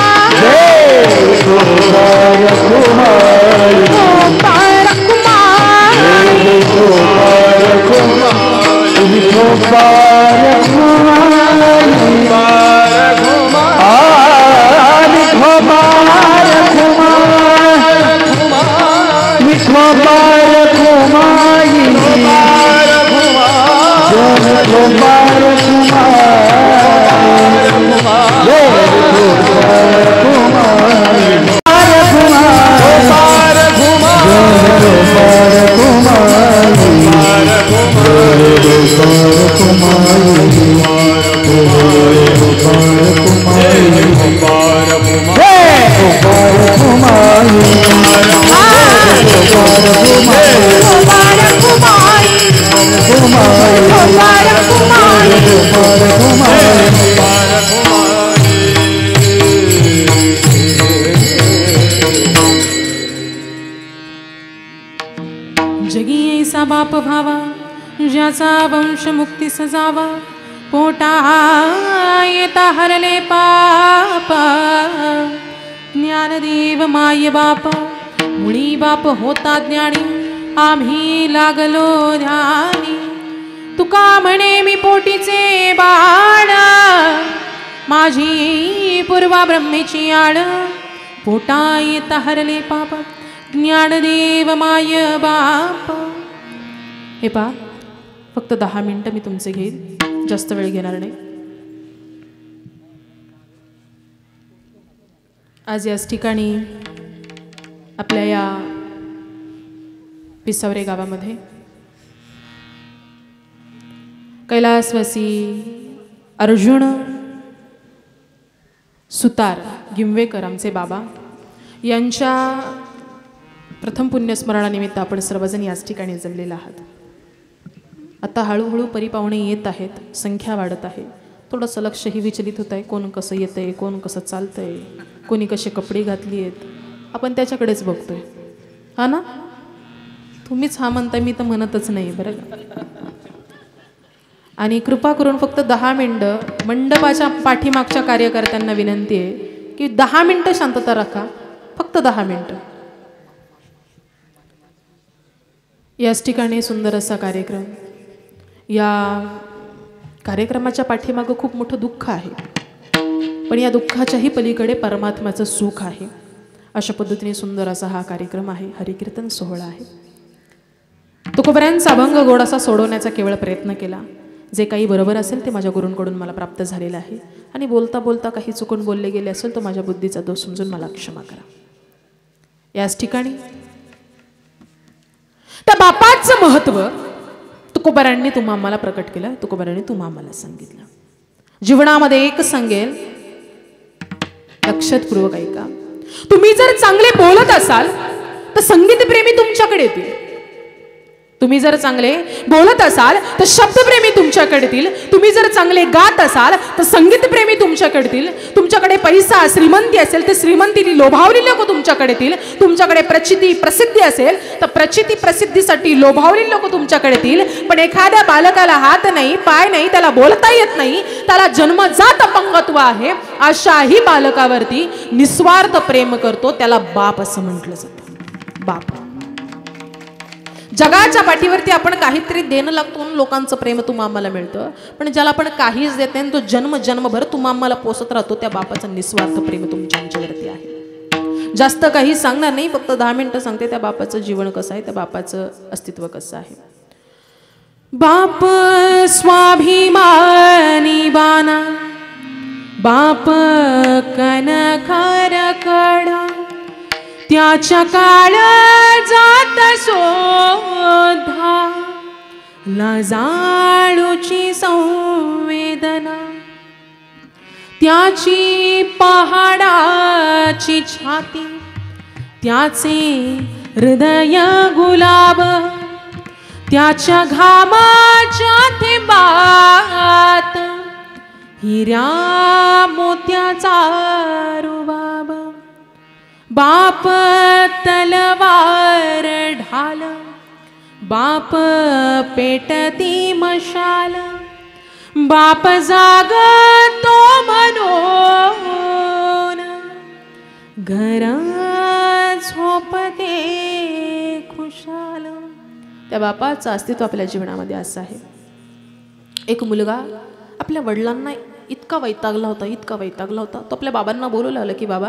रखुमाई विठोबा रखुमाई विठोबा रखुमाई विठोबा जगी ऐसा बाप व्हावा ज्याचा वंश मुक्ती सजावा पोटा येता हरले पाप ज्ञानदेव माय बाप मुळी बाप होता ज्ञानी आम्ही लागलो ध्यानी तुका म्हणे मी पोटीचे बाळ माझी पूर्वा ब्रह्मेची आळ पोटा येता हरले पाप ज्ञानदेव माय बाप. हे पा फक्त 10 मिनिटं मी तुमचे घेईन, जास्त वेळ घेणार नाही. आज याच ठिकाणी आपल्या या पिसावरे गावामध्ये कैलासवासी अर्जुन सुतार गिंवेकर आमचे बाबा यांच्या प्रथम पुण्यस्मरणानिमित्त आपण सर्वजण याच ठिकाणी जमलेला आहात. आता हळूहळू परिपावणे येत आहेत, संख्या वाढत आहे. थोडंसं लक्षही विचलित होत आहे. कोण कसं येतं आहे, कोण कसं चालतं आहे, कोणी कसे कपडे घातली आहेत, आपण त्याच्याकडेच बघतोय. हा ना, तुम्हीच हा म्हणताय, मी तर म्हणतच नाही बरं का. आणि कृपा करून फक्त 10 मिनटं मंडपाच्या पाठीमागच्या कार्यकर्त्यांना विनंती आहे की 10 मिनटं शांतता राखा, फक्त 10 मिनटं. याच ठिकाणी सुंदर असा कार्यक्रम. या कार्यक्रमाच्या पाठीमागं खूप मोठं दुःख आहे, पण या दुःखाच्याही पलीकडे परमात्म्याचं सुख आहे. अशा पद्धतीने सुंदर असा हा कार्यक्रम आहे. हरिकीर्तन सोहळा आहे. तुकोबऱ्यांचा अभंग गोड असा सोडवण्याचा केवळ प्रयत्न केला. जे काही बरोबर असेल ते माझ्या गुरूंकडून मला प्राप्त झालेलं आहे. आणि बोलता बोलता काही चुकून बोलले गेले असेल तो माझ्या बुद्धीचा दोष समजून मला क्षमा करा. याच ठिकाणी त्या बापाचं महत्व तुकोबारांनी तुम्हा आम्हाला प्रकट केलं. तुकोबारांनी तुम्हा आम्हाला सांगितलं. जीवनामध्ये एक सांगेल, लक्षपूर्वक ऐका. तुम्ही जर चांगले बोलत असाल तर संगीतप्रेमी तुमच्याकडे येतील. तुम्ही जर चांगले बोलत असाल तर शब्दप्रेमी तुमच्याकडे येतील. तुम्ही जर चांगले गात असाल तर संगीतप्रेमी तुमच्याकडे येतील. तुमच्याकडे पैसा श्रीमंती असेल तर श्रीमंतीने लोभावली लोक तुमच्याकडे येतील. तुमच्याकडे प्रसिद्धी असेल तर प्रसिद्धीसाठी लोभावली लोक तुमच्याकडे येतील. पण एखाद्या बालकाला हात नाही, पाय नाही, त्याला बोलता येत नाही, त्याला जन्मजात अपंगत्व आहे, अशाही बालकावरती निस्वार्थ प्रेम करतो, त्याला बाप असं म्हटलं जातं. बाप. जगाच्या पाठीवरती आपण काहीतरी देणं लागतो, लोकांचं प्रेम तुम्हा आम्हाला मिळतं. पण ज्याला आपण काहीच देत नाही तो जन्मभर तुम्हा आम्हाला पोसत राहतो, त्या बापाचं निस्वार्थ प्रेम तुमच्या आमच्यावरती आहे. जास्त काही सांगणार नाही, फक्त 10 मिनिटं सांगते त्या बापाचं जीवन कसं आहे, त्या बापाचं अस्तित्व कसं आहे. बाप स्वाभिमानी बाना, बाप कनखर कडा, त्याच्या काळ जात शोधा, लाजाळूची संवेदना, त्याची पहाडाची छाती, त्याचे हृदय गुलाब, त्याच्या घामाच्या थेंबात हिऱ्या मोत्याचा रुबाब. बाप तलवार ढाल, बाप पेटती मशाल, बाप जागतो म्हणून घर झोपते खुशाल. त्या बापाचं अस्तित्व आपल्या जीवनामध्ये असं आहे. एक मुलगा आपल्या वडिलांना इतका वैतागला होता, इतका वैतागला होता, तो आपल्या बाबांना बोलू लागला की बाबा,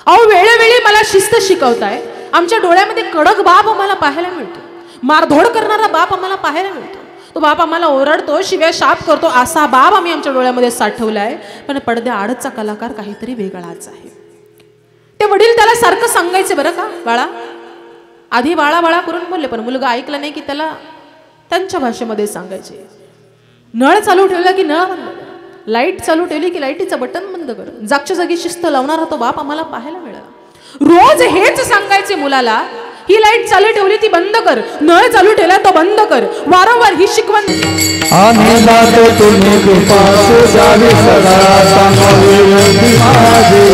अहो वेळोवेळी मला शिस्त शिकवताय, आमच्या डोळ्यामध्ये कडक बाप आम्हाला पाहायला मिळतो, मारधोड करणारा बाप आम्हाला पाहायला मिळतो, तो बाप आम्हाला ओरडतो, शिव्या शाप करतो, असा बाप आम्ही आमच्या डोळ्यामध्ये साठवलाय, पण पडद्या आडचा कलाकार काहीतरी वेगळाच आहे. ते वडील त्याला सारखं सांगायचे बरं का, बाळा, आधी बाळा बाळा करून बोलले, पण मुलगा ऐकला नाही की त्याला त्यांच्या भाषेमध्ये सांगायचे. नळ चालू ठेवला की नळ बंद कर, लाईट चालू ठेवली की लाईटीचं बटन बंद कर, जागच्या जागी शिस्त लावणारा तो बाप आम्हाला पाहायला मिळाला. रोज हेच सांगायचे मुलाला, ही लाईट चालू ठेवली ती बंद कर, नळ चालू ठेवला तो बंद कर, वारंवार ही शिकवण. आम्ही जातो तुम्ही कृपास जावी सदा, सांगावी विनंती माझी,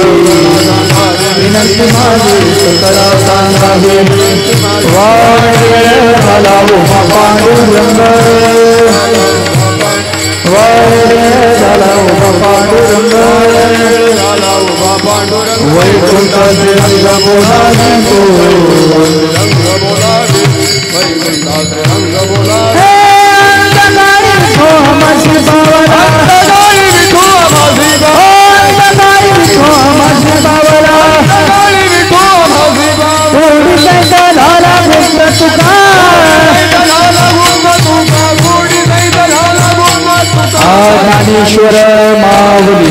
विनंती माझी सदा सांगावी. वारे घालावो पांडुरंग, वारे घालावो पांडुरंग, वैकुंठाचे रंग बोलावी तो, वैकुंठाचे रंग बोलावी. ज्ञानेश्वर माऊली